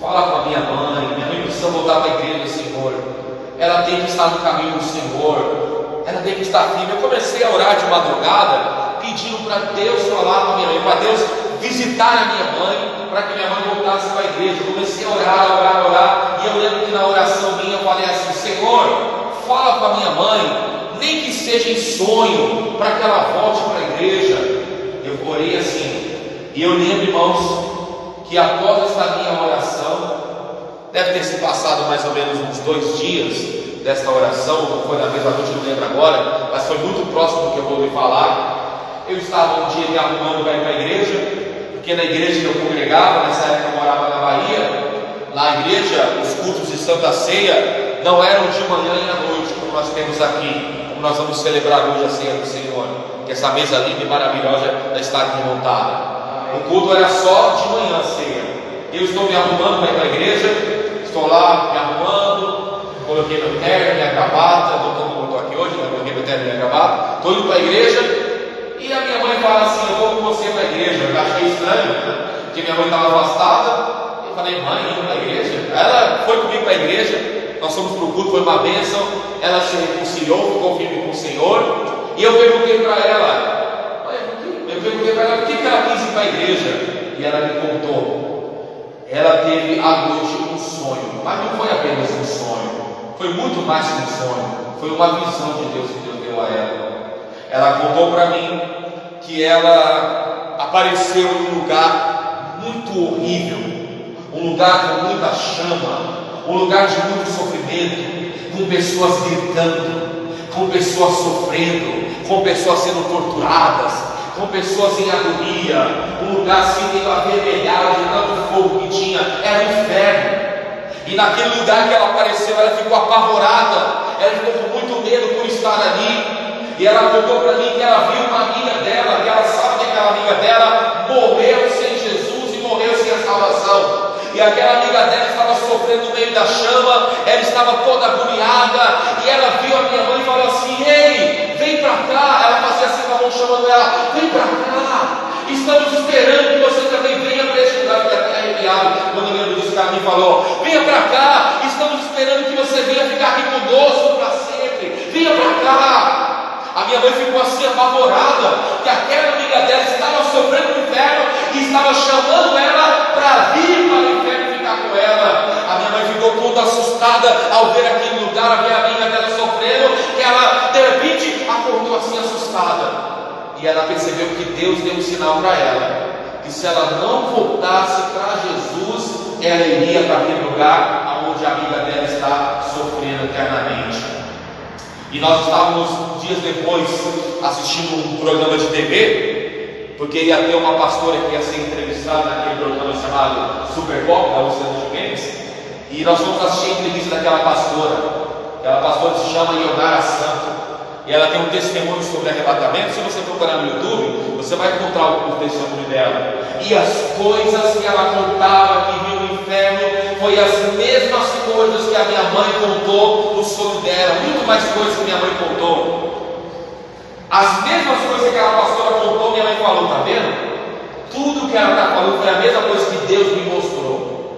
fala com a minha mãe precisa voltar para a igreja, Senhor. Ela tem que estar no caminho do Senhor, ela tem que estar firme. Eu comecei a orar de madrugada, pedindo para Deus falar com a minha mãe, para Deus visitar a minha mãe, para que minha mãe voltasse para a igreja. Eu comecei a orar, e eu lembro que na oração minha eu falei assim: Senhor, fala com a minha mãe, nem que seja em sonho, para que ela volte para a igreja. Eu orei assim, e eu lembro, irmãos, que após essa minha oração, deve ter se passado mais ou menos uns 2 dias desta oração, não foi na mesma noite, não lembro agora, mas foi muito próximo do que eu vou lhe falar. Eu estava um dia me arrumando para ir para a igreja, porque na igreja que eu congregava, nessa época eu morava na Bahia, na igreja, os cultos de Santa Ceia não eram de manhã e à noite, como nós temos aqui, como nós vamos celebrar hoje a Ceia do Senhor, que essa mesa linda e maravilhosa já está aqui montada. O culto era só de manhã a ceia. Eu estou me arrumando para ir para a igreja, estou lá me arrumando, coloquei meu terno, minha gravata, não estou aqui hoje, mas coloquei meu terno e minha gravata, estou indo para a igreja, e a minha mãe fala assim: eu vou com você para a igreja. Eu achei estranho, porque minha mãe estava afastada. Eu falei: mãe, indo para a igreja? Ela foi comigo para a igreja, nós fomos para o culto, foi uma bênção, ela se reconciliou, ficou firme com o Senhor, e eu perguntei para ela, por que ela quis ir para a igreja, e ela me contou. Ela teve à noite um sonho, mas não foi apenas um sonho, foi muito mais que um sonho, foi uma visão de Deus que Deus deu a ela. Ela contou para mim que ela apareceu em um lugar muito horrível, um lugar com muita chama, um lugar de muito sofrimento, com pessoas gritando, com pessoas sofrendo, com pessoas sendo torturadas, com pessoas em agonia, um lugar assim meio avermelhado de tanto fogo que tinha, era um inferno. E naquele lugar que ela apareceu, ela ficou apavorada, ela ficou com muito medo por estar ali. E ela contou para mim que ela viu uma amiga dela, que ela sabe que aquela amiga dela morreu sem Jesus e morreu sem a salvação. E aquela amiga dela estava sofrendo no meio da chama, ela estava toda agoniada, e ela viu a minha mãe e falou assim: ei, vem para cá. Ela fazia assim com a mão, chamando ela: vem para cá, estamos esperando que você também venha para esse lugar. Fiquei até arrepiado quando eu lembro disso que ela me falou: venha para cá, estamos esperando que você venha ficar aqui conosco para sempre, venha para cá. A minha mãe ficou assim apavorada, que aquela amiga dela estava sofrendo no inferno e estava chamando ela para vir para o inferno e ficar com ela. A minha mãe ficou toda assustada ao ver aquele lugar, a ver a amiga dela sofrendo, que ela de repente acordou assim assustada. e ela percebeu que Deus deu um sinal para ela, que se ela não voltasse para Jesus, ela iria para aquele lugar onde a amiga dela está sofrendo eternamente. E nós estávamos dias depois assistindo um programa de TV, porque ia ter uma pastora que ia ser entrevistada naquele programa chamado Super Pop, da Luciana Gimenez, e nós fomos assistir a entrevista daquela pastora. Aquela pastora se chama Ionara Santo, e ela tem um testemunho sobre arrebatamento. Se você procurar no YouTube, você vai encontrar o testemunho dela. E as coisas que ela contava que viu no inferno foi as mesmas coisas que a minha mãe contou no sonho dela, muito mais coisas que minha mãe contou. As mesmas coisas que aquela pastora contou, minha mãe falou, tá vendo? Tudo que ela está falando foi a mesma coisa que Deus me mostrou.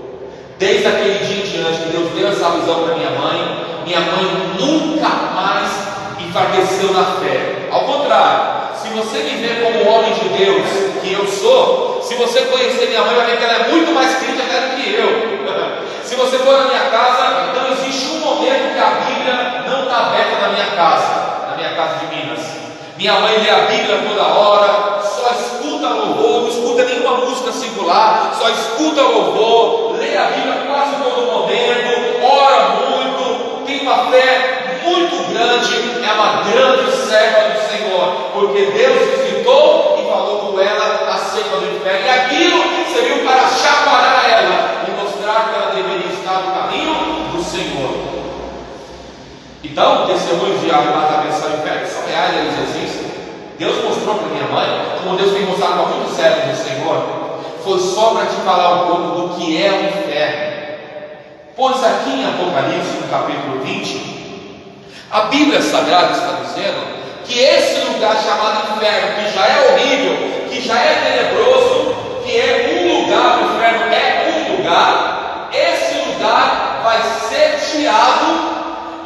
Desde aquele dia em diante que Deus deu essa visão para minha mãe nunca mais enfraqueceu na fé. Ao contrário, se você me ver como homem de Deus que eu sou, se você conhecer minha mãe, vai ver que ela é muito mais crítica do que eu. Se você for na minha casa, não existe um momento que a Bíblia não está aberta na minha casa de Minas. Minha mãe lê a Bíblia toda hora, só escuta louvor, não escuta nenhuma música secular, só escuta louvor, lê a Bíblia quase todo momento, ora muito, tem uma fé muito grande, é uma grande serva do Senhor, porque Deus visitou e falou com ela acerca do inferno, e aquilo serviu para chacoalhar ela e mostrar que ela deveria estar no caminho do Senhor. Então, testemunhos de arrebatamento ao inferno são reais, eles existem. Deus mostrou para minha mãe, como Deus tem mostrado para muitos servos do Senhor, foi só para te falar um pouco do que é o inferno. Pois aqui em Apocalipse, no capítulo 20, a Bíblia Sagrada está dizendo que esse lugar chamado inferno, que já é horrível, que já é tenebroso, que é um lugar, o inferno é um lugar, esse lugar vai ser tirado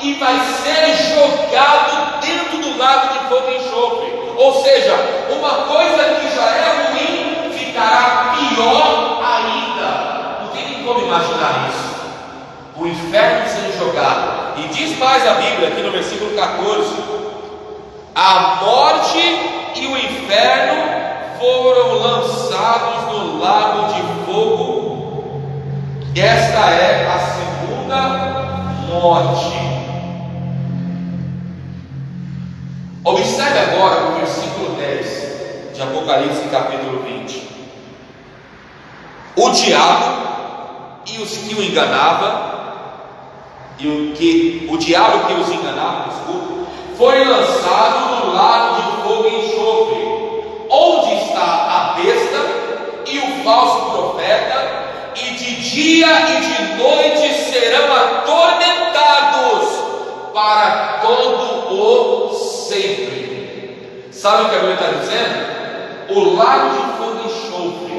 e vai ser jogado dentro do lago de fogo e enxofre. Ou seja, uma coisa que já é ruim ficará pior ainda. Não tem nem como imaginar isso. O inferno sendo jogado. E diz mais a Bíblia aqui no versículo 14: a morte e o inferno foram lançados no lago de fogo. Esta é a segunda morte. Observe agora o versículo 10 de Apocalipse capítulo 20. O diabo e os que o enganavam, o diabo que os enganava, foi lançado no lago de fogo e enxofre, onde está a besta e o falso profeta, e de dia e de noite serão atormentados para todo o sempre. Sabe o que a Bíblia está dizendo? O lago de fogo e enxofre,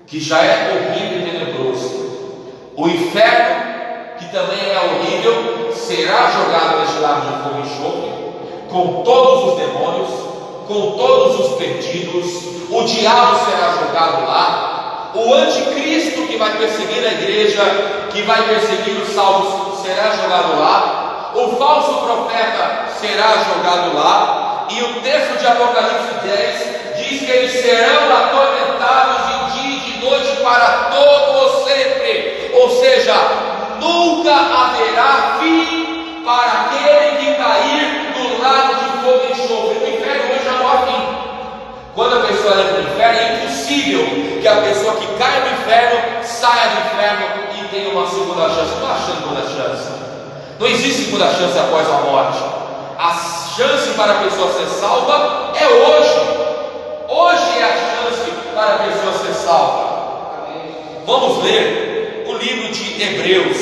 que já é horrível e tenebroso, o inferno, que também é horrível, será jogado neste lago de fogo e enxofre, com todos os demônios, com todos os perdidos. O diabo será jogado lá, o anticristo que vai perseguir a igreja, que vai perseguir os salvos, será jogado lá, o falso profeta será jogado lá, e o texto de Apocalipse 10 diz que eles serão atormentados de dia e de noite para todo o sempre. Ou seja, nunca haverá fim para aquele que cair no lago de fogo e enxofre. O inferno hoje não há fim. Quando a pessoa entra no inferno, é impossível que a pessoa que caia no inferno saia do inferno e tenha uma segunda chance. Não há segunda chance. Não existe segunda chance após a morte. A chance para a pessoa ser salva é hoje. Hoje é a chance para a pessoa ser salva. Vamos ler o livro de Hebreus.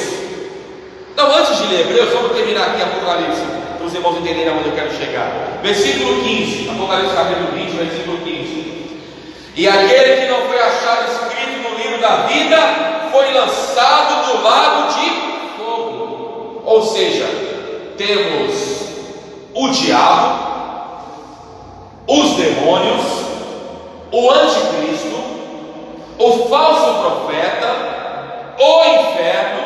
Não, antes de ler Hebreus, vamos terminar aqui Apocalipse, para os irmãos entenderem aonde eu quero chegar. Versículo 15, Apocalipse capítulo 20, versículo 15. E aquele que não foi achado escrito no livro da vida foi lançado no lago de fogo. Ou seja, temos o diabo, os demônios, o anticristo, o falso profeta, o inferno.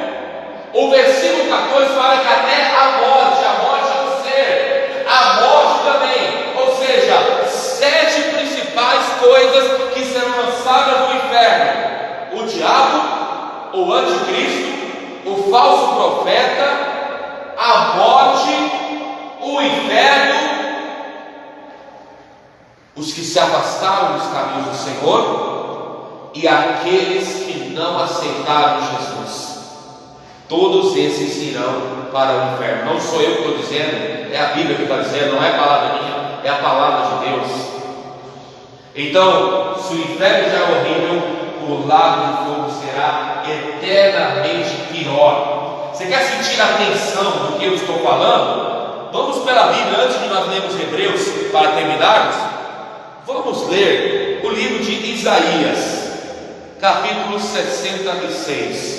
O versículo 14 fala que até a morte é um ser, a morte também. Ou seja, o falso profeta, a morte, o inferno, os que se afastaram dos caminhos do Senhor e aqueles que não aceitaram Jesus. Todos esses irão para o inferno. Não sou eu que estou dizendo, é a Bíblia que está dizendo, não é a palavra minha, é a palavra de Deus. Então, se o inferno já é horrível, o lago de fogo será eternamente pior. Você quer sentir a tensão do que eu estou falando? Vamos pela Bíblia, antes de nós lermos Hebreus, para terminarmos. Vamos ler o livro de Isaías, capítulo 66,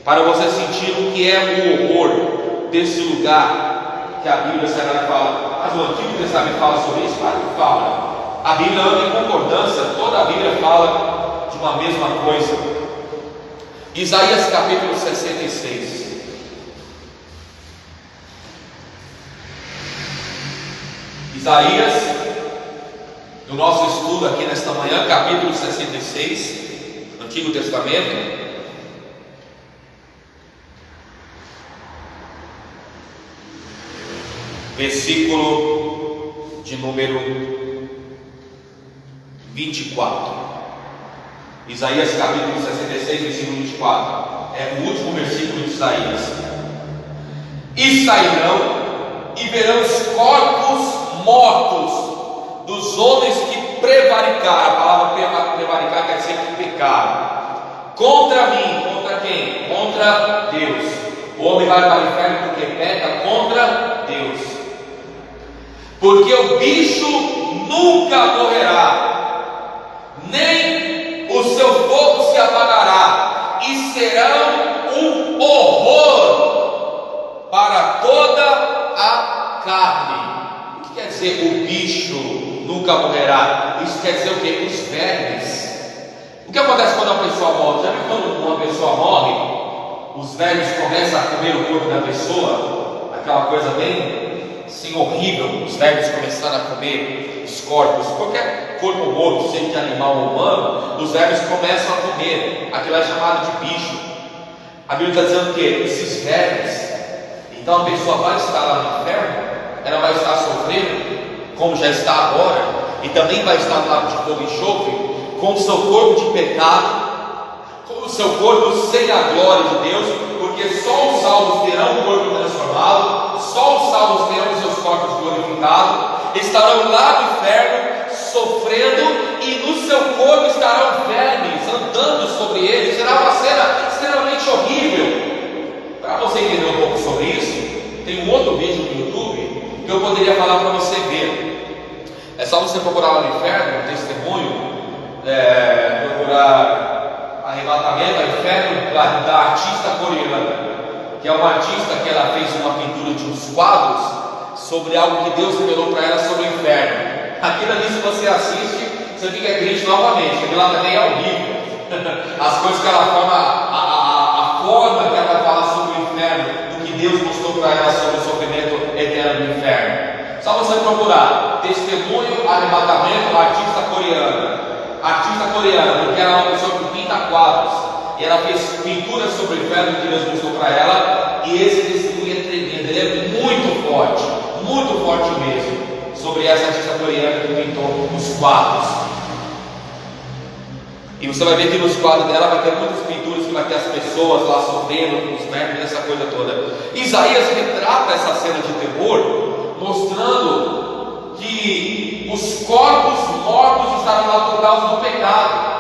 para você sentir o que é o horror desse lugar que a Bíblia Sagrada fala. Mas o Antigo Testamento fala sobre isso? Claro que fala. A Bíblia anda em concordância, toda a Bíblia fala de uma mesma coisa. Isaías capítulo 66. Isaías, no nosso estudo aqui nesta manhã, capítulo 66, Antigo Testamento. Versículo de número 24. Isaías capítulo 66, versículo 24. É o último versículo de Isaías. E sairão e verão os corpos mortos dos homens que prevaricaram. A palavra prevaricar quer dizer que pecaram contra mim. Contra quem? Contra Deus. O homem vai para o inferno porque peca contra Deus. Porque o bicho nunca morrerá, nem o seu fogo se apagará, e serão um horror para toda a carne. O que quer dizer o bicho nunca morrerá? Isso quer dizer o quê? Os vermes. O que acontece quando uma pessoa morre? Já viu quando uma pessoa morre, os vermes começam a comer o corpo da pessoa? Aquela coisa bem assim horrível, os vermes começaram a comer os corpos, qualquer corpo morto, seja de animal ou humano, os vermes começam a comer, aquilo é chamado de bicho. A Bíblia está dizendo que esses vermes, então a pessoa vai estar lá no inferno, ela vai estar sofrendo, como já está agora, e também vai estar no lago de fogo e enxofre, com o seu corpo de pecado, com o seu corpo sem a glória de Deus, porque só os salvos terão o corpo transformado, só os salvos terão os seus corpos glorificados, estarão lá no inferno sofrendo, e no seu corpo estarão vermes andando sobre eles. Será uma cena extremamente horrível. Para você entender um pouco sobre isso, tem um outro vídeo no YouTube que eu poderia falar para você ver. É só você procurar lá no inferno, um testemunho, procurar arrebatamento ao inferno da artista coreana, que é uma artista que ela fez uma pintura de uns quadros sobre algo que Deus revelou para ela sobre o inferno. Aquilo ali, se você assiste, você fica triste novamente, aquilo lá também é horrível. As coisas que ela forma, a forma que ela fala sobre o inferno, do que Deus mostrou para ela sobre o sofrimento eterno do inferno. Só você procurar testemunho, arrebatamento, artista coreana. Artista coreana, porque ela é uma pessoa que pinta quadros, e ela fez pinturas sobre o inferno que Deus mostrou para ela, e esse testemunho é tremendo, ele é muito forte mesmo, sobre essa artista coreana que pintou os quadros. E você vai ver que nos quadros dela vai ter muitas pinturas que vai ter as pessoas lá sofrendo, os vermes, essa coisa toda. Isaías retrata essa cena de terror, mostrando que os corpos mortos estarão lá por causa do pecado.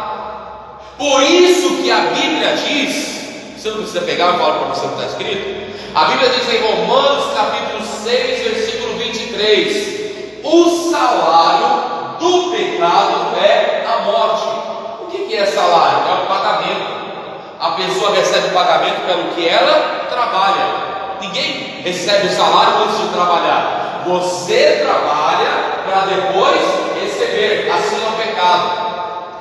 Por isso que a Bíblia diz, você não precisa pegar e falar para você o que está escrito. A Bíblia diz em Romanos capítulo 6, versículo 23: o salário do pecado é a morte. O que é salário? É o pagamento. A pessoa recebe o pagamento pelo que ela trabalha. Ninguém recebe o salário antes de trabalhar. Você trabalha para depois receber. Assim é o pecado.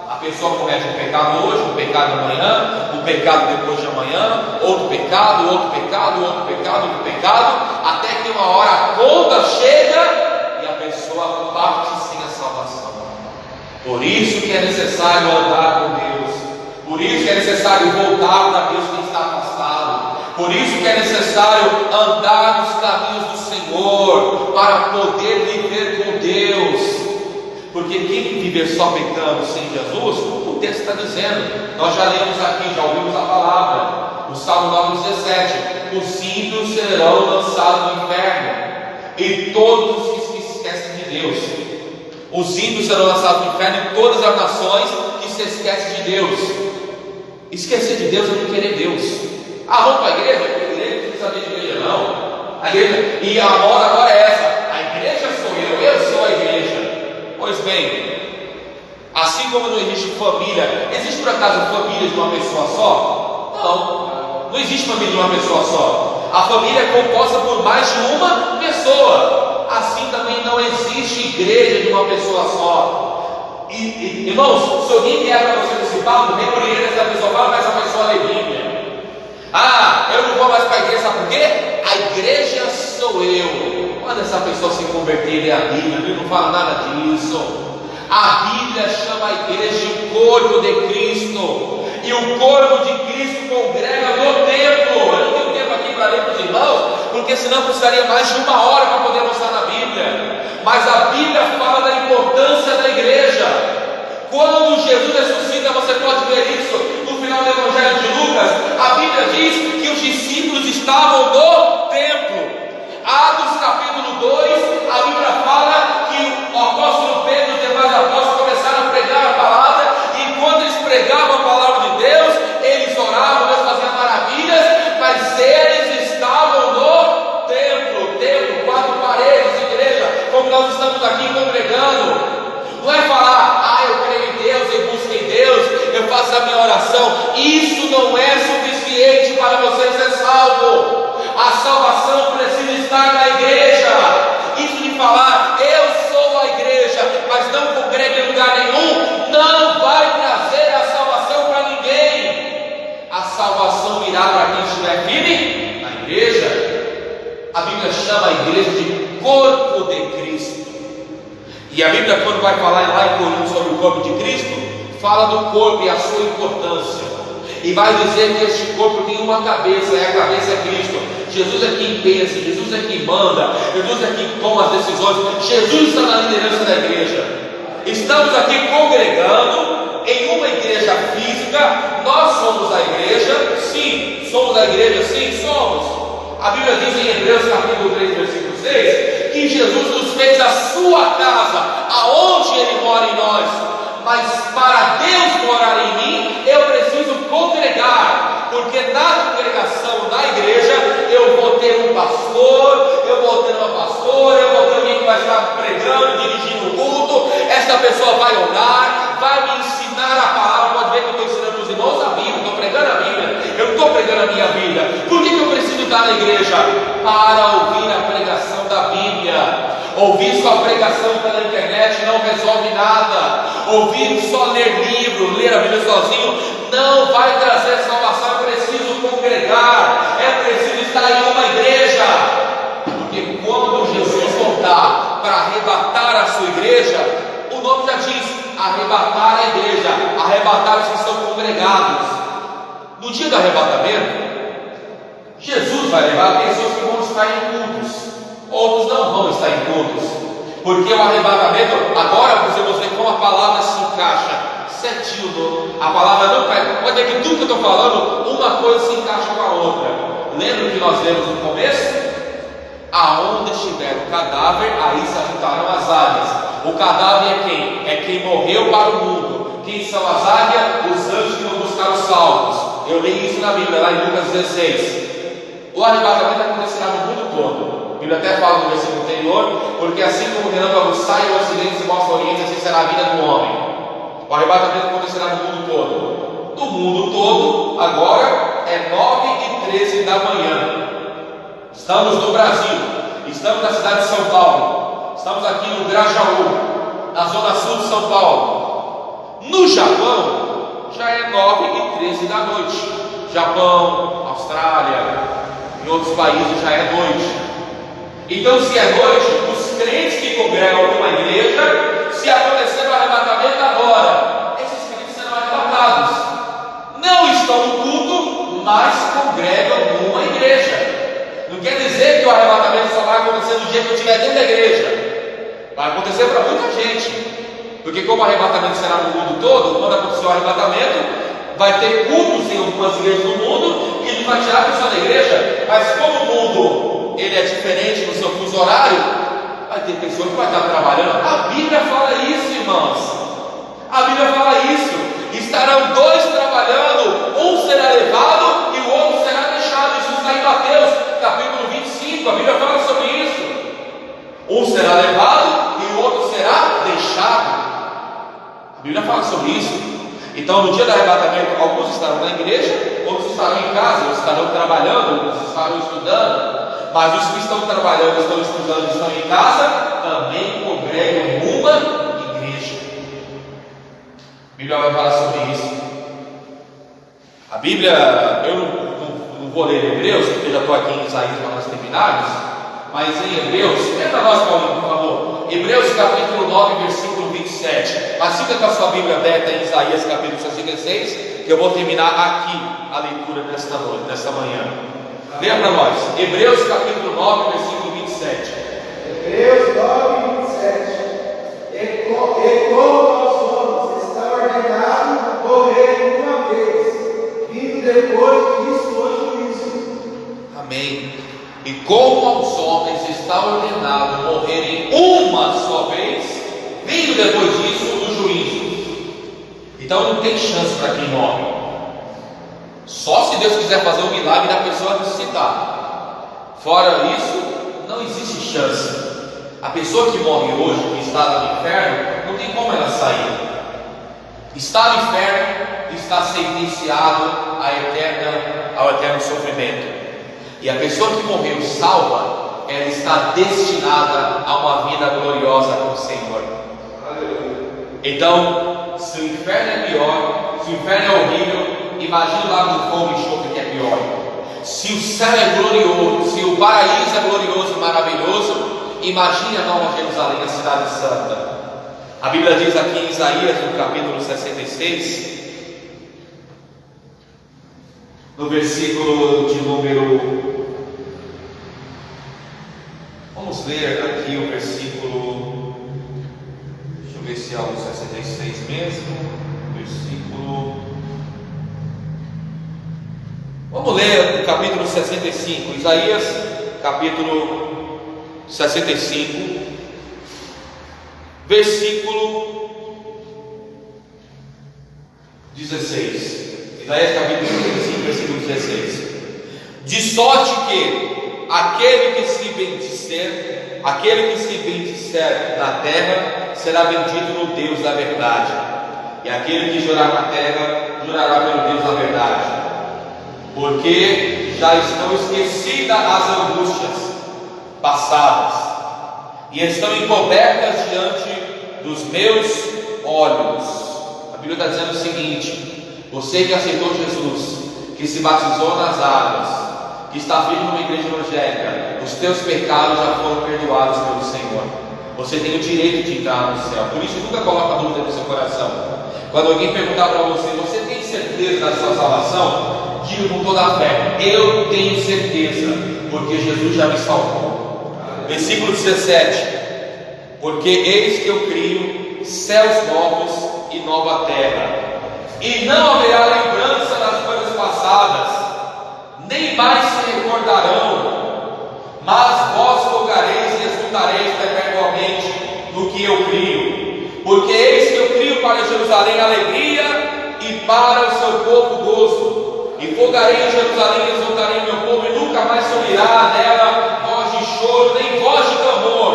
A pessoa comete um pecado hoje, um pecado amanhã, um pecado depois de amanhã, outro pecado, outro pecado, outro pecado, outro pecado, até que uma hora a conta chega e a pessoa parte sem a salvação. Por isso que é necessário andar com Deus, por isso que é necessário voltar para Deus que está afastado, Por isso que é necessário andar nos caminhos do Senhor, para poder viver com Deus. Porque quem viver só pecando sem Jesus, o texto está dizendo, nós já lemos aqui, já ouvimos a palavra, o Salmo 9,17: os ímpios serão lançados no inferno, e todos os que se esquecem de Deus. Os ímpios serão lançados no inferno, e todas as nações que se esquecem de Deus. Esquecer de Deus é não querer Deus. Vamos para a igreja? A igreja não precisa saber de igreja, não. A igreja, e a moda agora é essa: a igreja sou eu sou a igreja. Pois bem, assim como não existe família, existe por acaso família de uma pessoa só? Não existe família de uma pessoa só. A família é composta por mais de uma pessoa. Assim também não existe igreja de uma pessoa só. Irmãos, se alguém vier para você nesse papo, vem por igreja, essa pessoa fala, mas essa pessoa lê Bíblia. Eu não vou mais para a igreja, sabe por quê? A igreja sou eu. Quando essa pessoa se converter e ler a Bíblia, ele não fala nada disso. A Bíblia chama a igreja de corpo de Cristo, e o corpo de Cristo congrega no templo. Eu não tenho tempo aqui para ler para os irmãos, porque senão precisaria mais de 1 hora para poder mostrar na Bíblia. Mas a Bíblia fala da importância da igreja. Quando Jesus ressuscita, você pode ver isso no final do Evangelho de Lucas. A Bíblia diz que os discípulos estavam no templo. Atos capítulo 2, a Bíblia fala que o apóstolo Pedro e os demais apóstolos começaram a pregar a palavra, e enquanto eles pregavam a palavra de Deus, eles oravam, Deus fazia maravilhas, mas eles estavam no templo, 4 paredes, igreja, como nós estamos aqui congregando. Não é falar, eu creio em Deus, eu busco em Deus, eu faço a minha oração. Isso não é suficiente para você ser salvo. A salvação precisa estar na igreja. Isso de falar, eu sou a igreja, mas não congrega em lugar nenhum, não vai trazer a salvação para ninguém. A salvação virá para quem estiver firme na igreja. A Bíblia chama a igreja de corpo de Cristo. E a Bíblia, quando vai falar lá em Coríntios sobre o corpo de Cristo, fala do corpo e a sua importância, e vai dizer que este corpo tem uma cabeça, e a cabeça é Cristo. Jesus é quem pensa, Jesus é quem manda, Jesus é quem toma as decisões. Jesus está na liderança da igreja. Estamos aqui congregando em uma igreja física. Nós somos a igreja, sim. Somos a igreja, sim, somos. A Bíblia diz em Hebreus capítulo 3, versículo 6, que Jesus nos fez a sua casa, aonde Ele mora em nós. Mas para Deus morar em mim, eu preciso congregar, porque na congregação, na igreja, eu vou ter um pastor, eu vou ter uma pastora, eu vou ter alguém que vai estar pregando, dirigindo o culto. Esta pessoa vai orar, vai me ensinar a palavra. Pode ver que eu estou ensinando os irmãos a Bíblia, estou pregando a Bíblia, eu não estou pregando a minha vida. Por que eu preciso estar na igreja? Para ouvir a pregação da Bíblia. Ouvir só pregação pela internet não resolve nada. Ouvir só ler livro, ler a Bíblia sozinho, não vai trazer salvação. É preciso congregar, é preciso estar em uma igreja. Porque quando Jesus voltar para arrebatar a sua igreja, o nome já diz: arrebatar a igreja, arrebatar os que estão congregados. No dia do arrebatamento, Jesus vai levar pessoas que vão estar em cultos, outros não vão estar em cultos, porque o arrebatamento, agora você ver como a palavra se encaixa certinho, a palavra não cai. Pode ver que tudo que eu estou falando, uma coisa se encaixa com a outra. Lembra que nós lemos no começo? Aonde estiver o cadáver, aí se ajuntarão as águias. O cadáver é quem? É quem morreu para o mundo. Quem são as águias? Os anjos que vão buscar os salvos. Eu li isso na Bíblia, lá em Lucas 16. O arrebatamento acontecerá no mundo todo. A Bíblia até fala no versículo anterior, porque assim como o relâmpago sai ao ocidente e se mostra ao oriente, assim será a vida do homem. O arrebatamento acontecerá no mundo todo. No mundo todo, agora é 9h13 da manhã. Estamos no Brasil, estamos na cidade de São Paulo, estamos aqui no Grajaú, na zona sul de São Paulo. No Japão, já é 9h13 da noite. Japão, Austrália, em outros países já é noite. Então, se é noite, os crentes que congregam numa igreja, se acontecer o arrebatamento agora, esses crentes serão arrebatados. Não estão no culto, mas congregam numa igreja. acontecer no dia que eu estiver dentro da igreja. Vai acontecer para muita gente, porque como o arrebatamento será no mundo todo, quando acontecer o arrebatamento, vai ter cultos em algumas igrejas do mundo que não vai tirar a pessoa da igreja. Mas como o mundo ele é diferente no seu fuso horário, vai ter pessoa que vai estar trabalhando. A Bíblia fala isso, irmãos. A Bíblia fala isso. Estarão dois trabalhando, um será levado e o outro será deixado. Isso está em Mateus capítulo 25. A Bíblia fala sobre isso. Um será levado e o outro será deixado. A Bíblia fala sobre isso. Então no dia do arrebatamento, alguns estarão na igreja, outros estarão em casa, outros estarão trabalhando, outros estarão estudando. Mas os que estão trabalhando, estão estudando, estão em casa, também congregam em uma igreja. A Bíblia vai falar sobre isso. A Bíblia, eu não vou ler Hebreus, porque eu já estou aqui em Isaías para nós terminarmos. Mas em Hebreus, lê para nós, Paulinho, por favor. Hebreus capítulo 9, versículo 27. Mas fica com a sua Bíblia aberta em Isaías capítulo 66, que eu vou terminar aqui a leitura desta noite, desta manhã. Leia para nós. Hebreus capítulo 9, versículo 27. Hebreus 9, 27. E como aos homens está ordenado morrer uma vez, vindo depois disso o juízo. Amém. E como aos homens está ordenado morrerem uma só vez, vindo depois disso o juízo. Então não tem chance para quem morre. Só se Deus quiser fazer um milagre da pessoa ressuscitar. Fora isso, não existe chance. A pessoa que morre hoje, que está no inferno, não tem como ela sair. Está no inferno, está sentenciado ao eterno sofrimento. E a pessoa que morreu salva, ela está destinada a uma vida gloriosa com o Senhor. Então, se o inferno é pior, se o inferno é horrível, imagine lá no fogo e enxofre que é pior. Se o céu é glorioso, se o paraíso é glorioso e maravilhoso, imagine a Nova Jerusalém, a cidade santa. A Bíblia diz aqui em Isaías, no capítulo 66, no versículo de número... Vamos ler aqui o versículo... Deixa eu ver se é o 66 mesmo. Versículo... Vamos ler o capítulo 65. Isaías, capítulo 65, versículo 16. Isaías capítulo 65, versículo 16. De sorte que aquele que se bendizer na terra, será bendito no Deus da verdade. E aquele que jurar na terra, jurará pelo Deus da verdade. Porque já estão esquecidas as angústias passadas, e estão encobertas diante dos meus olhos. A Bíblia está dizendo o seguinte: você que aceitou Jesus, que se batizou nas águas, que está firme numa igreja evangélica, os teus pecados já foram perdoados pelo Senhor. Você tem o direito de entrar no céu. Por isso nunca coloca dúvida no seu coração. Quando alguém perguntar para você: você tem certeza da sua salvação? Diga com toda a fé: eu tenho certeza, porque Jesus já me salvou. Versículo 17: porque eis que eu crio céus novos e nova terra, e não haverá lembrança das coisas passadas, nem mais se recordarão, mas vós folgareis e exultareis perpetuamente no que eu crio. Porque eis que eu crio para Jerusalém alegria e para o seu povo gozo. E folgarei em Jerusalém e exultarei o meu povo, e nunca mais se ouvirá nela voz de choro, nem voz de clamor.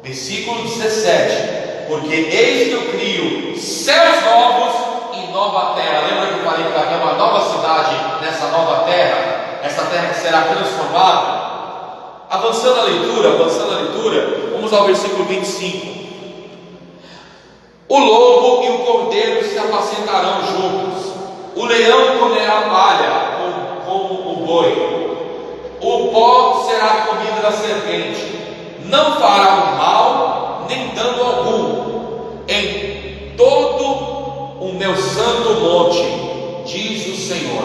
Versículo 17: porque eis que eu crio céus novos e nova terra. Lembra que eu falei que vai ter uma nova cidade nessa nova terra? Essa terra que será transformada. Avançando a leitura, vamos ao versículo 25. O lobo e o cordeiro se apacentarão juntos, o leão comerá palha como o boi, o pó será a comida da serpente, não fará mal nem dano algum em todo o meu santo monte, diz o Senhor.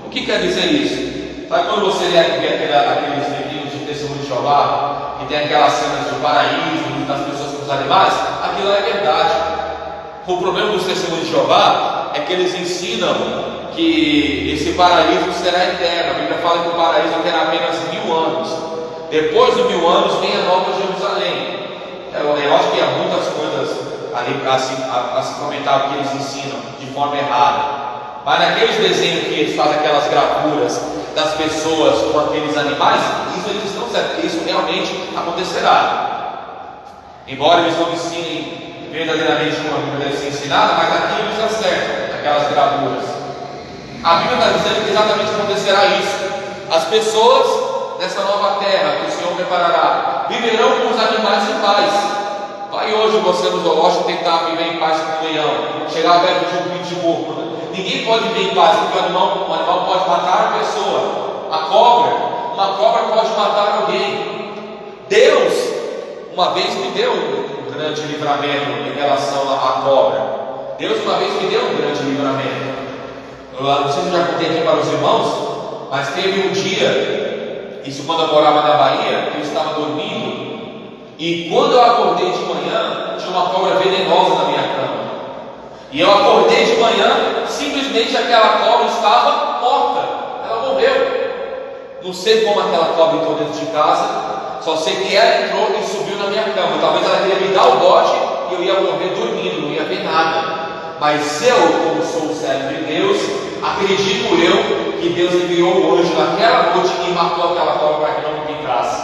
O que quer dizer isso? Sabe quando você lê aqueles livrinhos de testemunho de de Jeová, que tem aquelas cenas do paraíso, das pessoas com os animais, aquilo é verdade. O problema dos testemunhos de Jeová é que eles ensinam que esse paraíso será eterno. A Bíblia fala que o paraíso terá apenas 1000 anos. Depois de 1000 anos vem a Nova Jerusalém. Eu acho que há muitas coisas ali a se comentar o que eles ensinam de forma errada. Mas naqueles desenhos que eles fazem aquelas gravuras das pessoas com aqueles animais, isso eles estão certos, isso realmente acontecerá. Embora eles não ensinem verdadeiramente como a Bíblia deve ser ensinada, mas aqui eles acertam aquelas gravuras. A Bíblia está dizendo que exatamente acontecerá isso. As pessoas nessa nova terra que o Senhor preparará viverão com os animais em paz. Vai hoje você no zoológico tentar viver em paz com um leão, chegar perto de um pitbull. Ninguém pode viver em paz, porque o animal pode matar a pessoa. Uma cobra pode matar alguém. Deus, uma vez me deu um grande livramento em relação à cobra. Deus uma vez me deu um grande livramento. Eu não sei se eu já contei aqui para os irmãos, mas teve um dia, isso quando eu morava na Bahia, eu estava dormindo, e quando eu acordei de manhã, tinha uma cobra venenosa na minha cama. E eu acordei de manhã, simplesmente aquela cobra estava morta, ela morreu. Não sei como aquela cobra entrou dentro de casa, só sei que ela entrou e subiu na minha cama. Talvez ela queria me dar o bote e eu ia morrer dormindo, não ia ver nada. Mas eu, como sou o servo de Deus, acredito eu que Deus enviou o anjo naquela noite e matou aquela cobra para que não me picasse.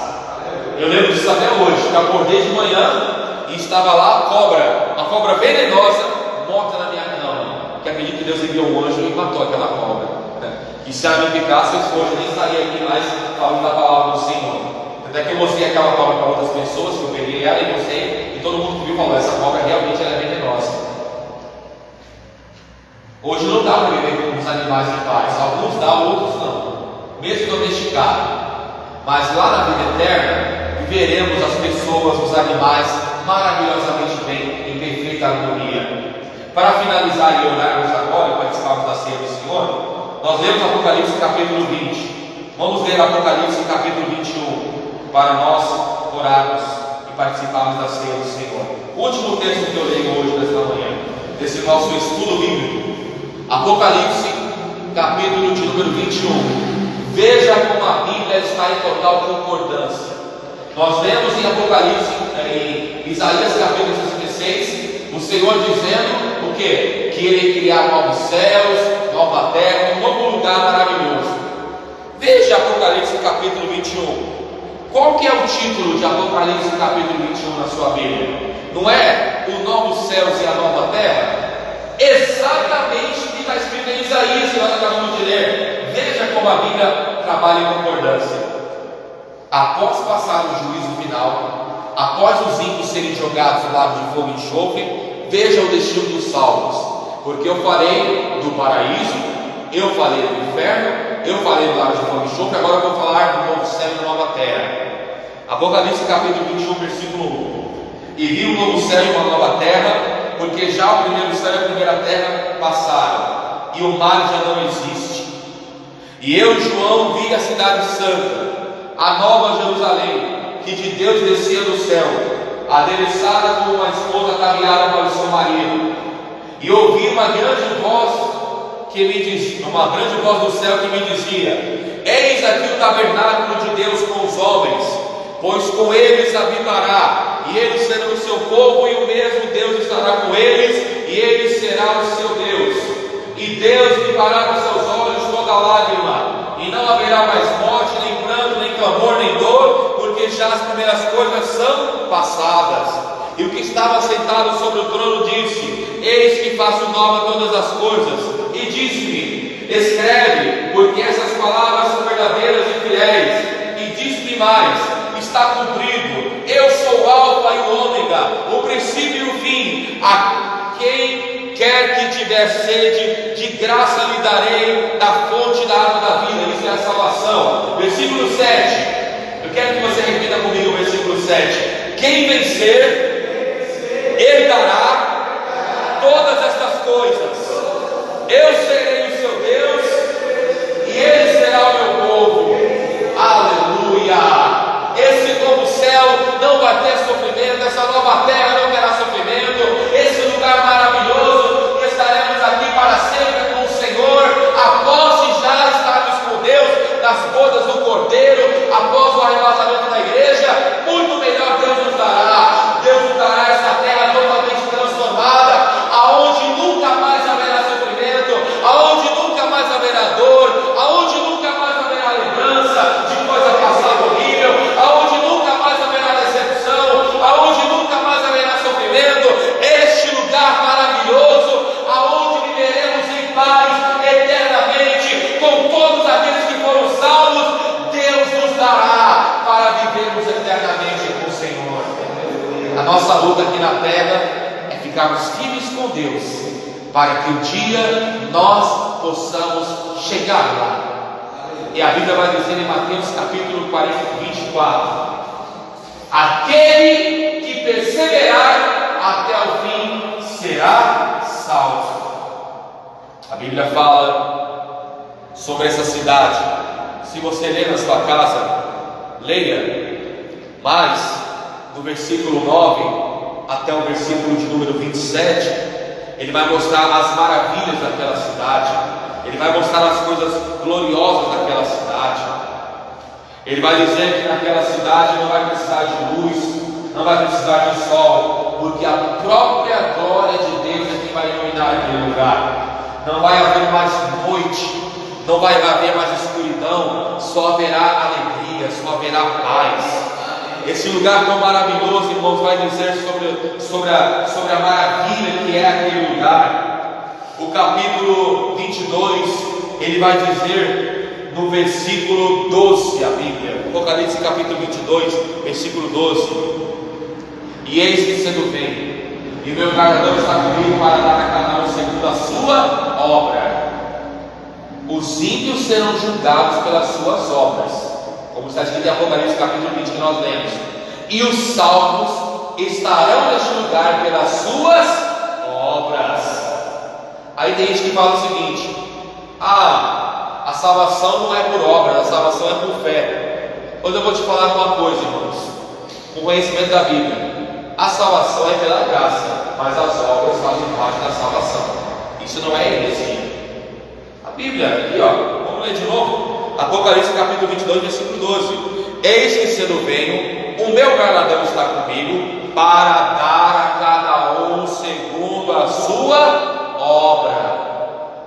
Eu lembro disso até hoje, que eu acordei de manhã e estava lá a cobra, uma cobra venenosa, morta na minha cama, que acredito que Deus enviou o anjo e matou aquela cobra. E se ela me picasse, hoje nem estaria aqui mais falando da palavra do Senhor. Até que eu mostrei aquela cobra para outras pessoas, que eu peguei ela e mostrei, e todo mundo que viu falou: essa cobra realmente ela é venenosa. Hoje não dá para viver com os animais em paz, alguns dá, outros não, mesmo domesticado. Mas lá na vida eterna, viveremos as pessoas, os animais, maravilhosamente bem, em perfeita harmonia. Para finalizar e orarmos agora e participarmos da ceia do Senhor, nós lemos Apocalipse capítulo 20. Vamos ler Apocalipse capítulo 21 para nós orarmos e participarmos da ceia do Senhor. O último texto que eu leio hoje nesta manhã, desse nosso estudo bíblico, Apocalipse capítulo de número 21. Veja como a Bíblia está em total concordância. Nós lemos em Apocalipse, em Isaías capítulo 66, o Senhor dizendo o quê? Que Ele ia criar novos céus, nova terra, um novo lugar maravilhoso. Veja Apocalipse capítulo 21. Qual que é o título de Apocalipse capítulo 21 na sua Bíblia? Não é o novos céus e a nova terra? Exatamente o que está escrito em Isaías, que nós acabamos de ler. Veja como a Bíblia trabalha em concordância. Após passar o juízo final, após os ímpios serem jogados no lago de fogo e enxofre, veja o destino dos salvos. Porque eu falei do paraíso, eu falei do inferno, eu falei do lago de fogo e enxofre, agora eu vou falar do novo céu e da nova terra. Apocalipse capítulo 21, versículo 1. E vi um novo céu e uma nova terra, porque já o primeiro céu e a primeira terra passaram, e o mar já não existe. E eu, João, vi a cidade santa, a nova Jerusalém, que de Deus descia do céu, adereçada como uma esposa ataviada para o seu marido. E ouvi uma grande voz do céu que me dizia: eis aqui o tabernáculo de Deus com os homens, pois com eles habitará, e eles serão o seu povo, e o mesmo Deus estará com eles, e ele será o seu Deus. E Deus limpará dos seus olhos toda lágrima, e não haverá mais morte, nem pranto, nem clamor, nem dor, porque já as primeiras coisas são passadas. E o que estava sentado sobre o trono disse: eis que faço nova todas as coisas. E disse-me: escreve, porque essas palavras são verdadeiras e fiéis. E disse-me mais: está cumprido. Eu sou o Alfa e o Ômega, o princípio e o fim. A quem quer que tiver sede, de graça lhe darei da fonte da água da vida. Isso é a salvação. Versículo 7. Eu quero que você repita comigo o versículo 7. Quem vencer, herdará todas estas coisas. Eu serei o seu Deus, e ele será o meu povo. Aleluia. as bodas do Cordeiro, após o arrebatamento da igreja, muito melhor Deus nos dará. Deus nos dará essa terra totalmente transformada, aonde nunca mais haverá sofrimento, aonde nunca mais haverá dor, aonde nunca mais haverá lembrança de coisa passada horrível, aonde nunca mais haverá decepção, aonde nunca mais haverá sofrimento. Este lugar maravilhoso, aonde viveremos em paz eternamente com todos aqueles que foram salvos, Deus nos dará para vivermos eternamente com o Senhor. A nossa luta aqui na terra é ficarmos firmes com Deus, para que um dia nós possamos chegar lá. E a Bíblia vai dizer em Mateus capítulo 24: aquele que perseverar até o fim será salvo. A Bíblia fala sobre essa cidade. Se você ler na sua casa, leia. Mas do versículo 9 até o versículo de número 27, ele vai mostrar as maravilhas daquela cidade. Ele vai mostrar as coisas gloriosas daquela cidade. Ele vai dizer que naquela cidade não vai precisar de luz, não vai precisar de sol, porque a própria glória de Deus é quem vai iluminar aquele lugar. Não vai haver mais noite, não vai haver mais escuridão, só haverá alegria, só haverá paz. Esse lugar tão maravilhoso, irmãos, vai dizer sobre a maravilha que é aquele lugar. O capítulo 22, ele vai dizer no versículo 12, a Bíblia, Apocalipse capítulo 22, versículo 12: e eis que cedo vem, e o meu galardão está comigo para dar a cada um segundo a sua obra. Os ímpios serão julgados pelas suas obras, como está escrito em Apocalipse capítulo 20 que nós lemos, e os salvos estarão neste lugar pelas suas obras. Aí tem gente que fala o seguinte: a salvação não é por obras, a salvação é por fé. Hoje eu vou te falar uma coisa, irmãos, com conhecimento da Bíblia: a salvação é pela graça, mas as obras fazem parte da salvação. Isso não é heresia. A Bíblia, aqui ó, vamos ler de novo. Apocalipse capítulo 22, versículo 12: eis que cedo venho, o meu galardão está comigo, para dar a cada um segundo a sua obra.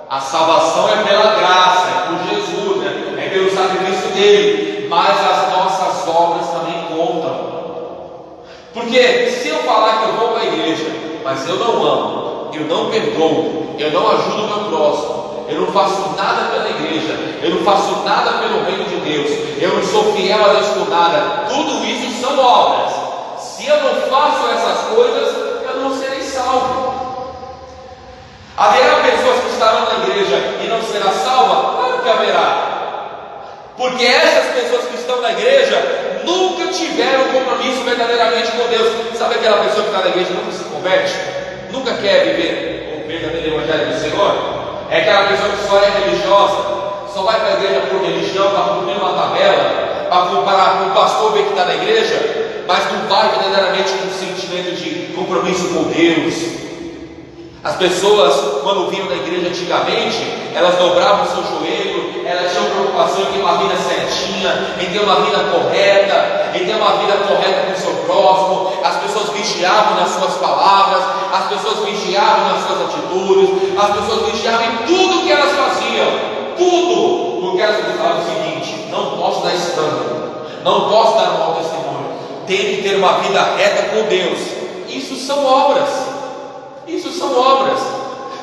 A salvação é pela graça, é por Jesus, é pelo sacrifício dele, mas as nossas obras também contam. Porque se eu falar que eu vou para a igreja, mas eu não amo, eu não perdoo, eu não ajudo o meu próximo, eu não faço nada pela igreja, eu não faço nada pelo reino de Deus, eu não sou fiel a Deus por nada, tudo isso são obras. Se eu não faço essas coisas, eu não serei salvo. Haverá pessoas que estarão na igreja e não será salva? Claro que haverá, porque essas pessoas que estão na igreja nunca tiveram compromisso verdadeiramente com Deus. Sabe aquela pessoa que está na igreja e nunca se converte? Nunca quer viver o verdadeiro evangelho do Senhor? É aquela pessoa que só é religiosa, só vai para a igreja por religião, para cumprir uma tabela, para o pastor ver que está na igreja, mas não vai verdadeiramente com um sentimento de compromisso com Deus. As pessoas, quando vinham na igreja antigamente, elas dobravam o seu joelho, elas tinham preocupação em ter uma vida certinha, em ter uma vida correta, em ter uma vida correta com o seu próximo. As pessoas vigiavam nas suas palavras, as pessoas vigiavam nas suas atitudes, as pessoas vigiavam em tudo que elas faziam, tudo, porque elas pensavam o seguinte: não posso dar escândalo, não posso dar mau testemunho, tenho que ter uma vida reta com Deus. Isso são obras. Isso são obras.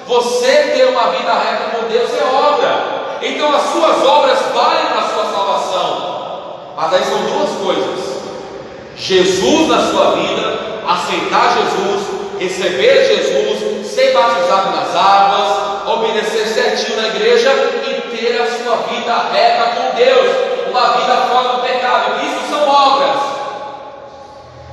Você ter uma vida reta com Deus é obra. Então as suas obras valem para a sua salvação. Mas aí são duas coisas: Jesus na sua vida, aceitar Jesus, receber Jesus, ser batizado nas águas, obedecer certinho na igreja e ter a sua vida reta com Deus, uma vida fora do pecado. Isso são obras.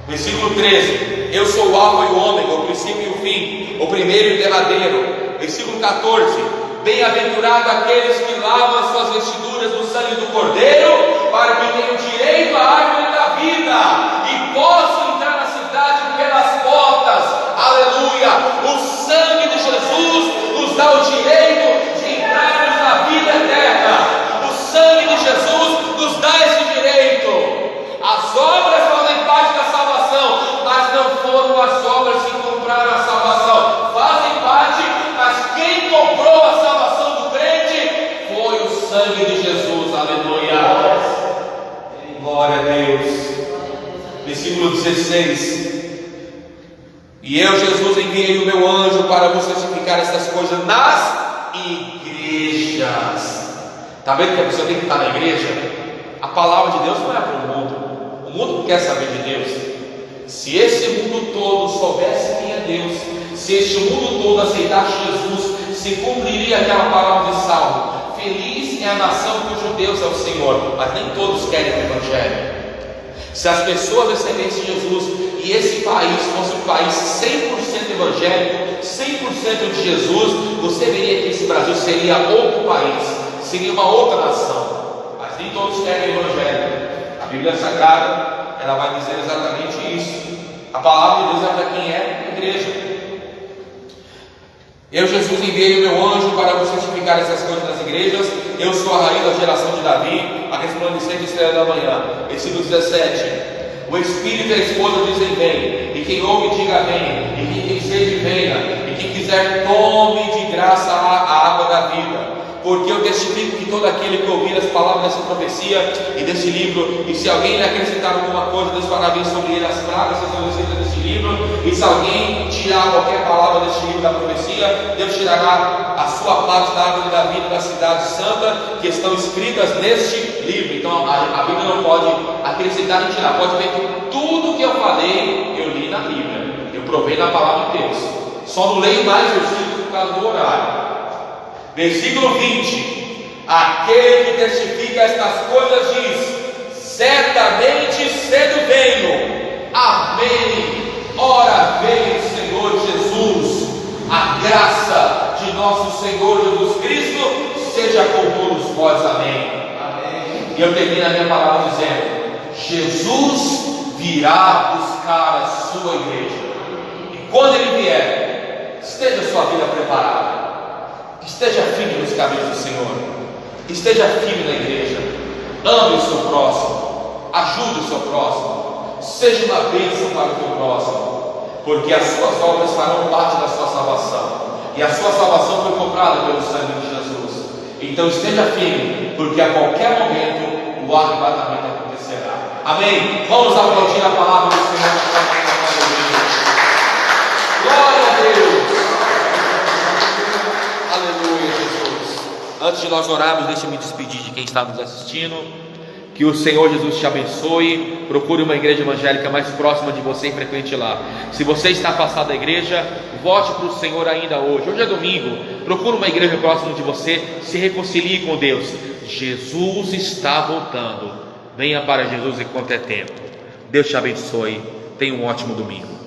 Versículo 13: eu sou o alfa e o ômega, o princípio e o fim, o primeiro e o derradeiro. Versículo 14: bem-aventurado aqueles que lavam as suas vestiduras no sangue do Cordeiro, para que tenham direito à árvore da vida e possam entrar na cidade pelas portas. Aleluia! O sangue de Jesus nos dá o direito de entrarmos na vida eterna. O sangue de Jesus Versículo 16: E eu, Jesus, enviei o meu anjo para vos testificar essas coisas nas igrejas. Está vendo que a pessoa tem que estar na igreja? A palavra de Deus não é para o mundo. O mundo não quer saber de Deus. Se esse mundo todo soubesse quem é Deus, se este mundo todo aceitasse Jesus, se cumpriria aquela palavra de Salmo: feliz é a nação cujo Deus é o Senhor. Mas nem todos querem o Evangelho. Se as pessoas recebessem Jesus e esse país fosse um país 100% evangélico, 100% de Jesus, você veria que esse Brasil seria outro país, seria uma outra nação. Mas nem todos querem o Evangelho. A Bíblia Sagrada, ela vai dizer exatamente isso. A palavra de Deus é para quem é a igreja. Eu, Jesus, enviei o meu anjo para vos testificar essas coisas nas igrejas. Eu sou a rainha da geração de Davi, a resplandecente estrela da manhã. Versículo 17: O Espírito e a esposa dizem: vem. E quem ouve, diga: vem. E quem tem sede, venha. E quem quiser, tome de graça a água da vida. Porque eu testifico que todo aquele que ouvir as palavras dessa profecia e desse livro, e se alguém lhe acrescentar alguma coisa, Deus fará vir sobre ele as pragas que estão escritas nesse livro. E se alguém tirar qualquer palavra deste livro da profecia, Deus tirará a sua parte da árvore da vida da cidade santa, que estão escritas neste livro. Então a Bíblia não pode acrescentar nem tirar. Pode ver que tudo que eu falei, eu li na Bíblia, eu provei na palavra de Deus. Só não leio mais versículos por causa do horário. Versículo 20: Aquele que testifica estas coisas diz: certamente cedo venho. Amém. Ora vem o Senhor Jesus. A graça de nosso Senhor Jesus Cristo seja com todos vós. Amém. Amém. E eu termino a minha palavra dizendo: Jesus virá buscar a sua igreja. E quando Ele vier, esteja a sua vida preparada. Esteja firme nos caminhos do Senhor. Esteja firme na igreja. Ame o seu próximo. Ajude o seu próximo. Seja uma bênção para o teu próximo. Porque as suas obras farão parte da sua salvação. E a sua salvação foi comprada pelo sangue de Jesus. Então esteja firme, porque a qualquer momento o arrebatamento acontecerá. Amém? Vamos aplaudir a palavra do Senhor. Glória a Deus. Aleluia, Jesus. Antes de nós orarmos, deixa eu me despedir de quem está nos assistindo. Que o Senhor Jesus te abençoe. Procure uma igreja evangélica mais próxima de você e frequente lá. Se você está afastado da igreja, volte para o Senhor ainda hoje. Hoje é domingo. Procure uma igreja próxima de você. Se reconcilie com Deus. Jesus está voltando. Venha para Jesus enquanto é tempo. Deus te abençoe. Tenha um ótimo domingo.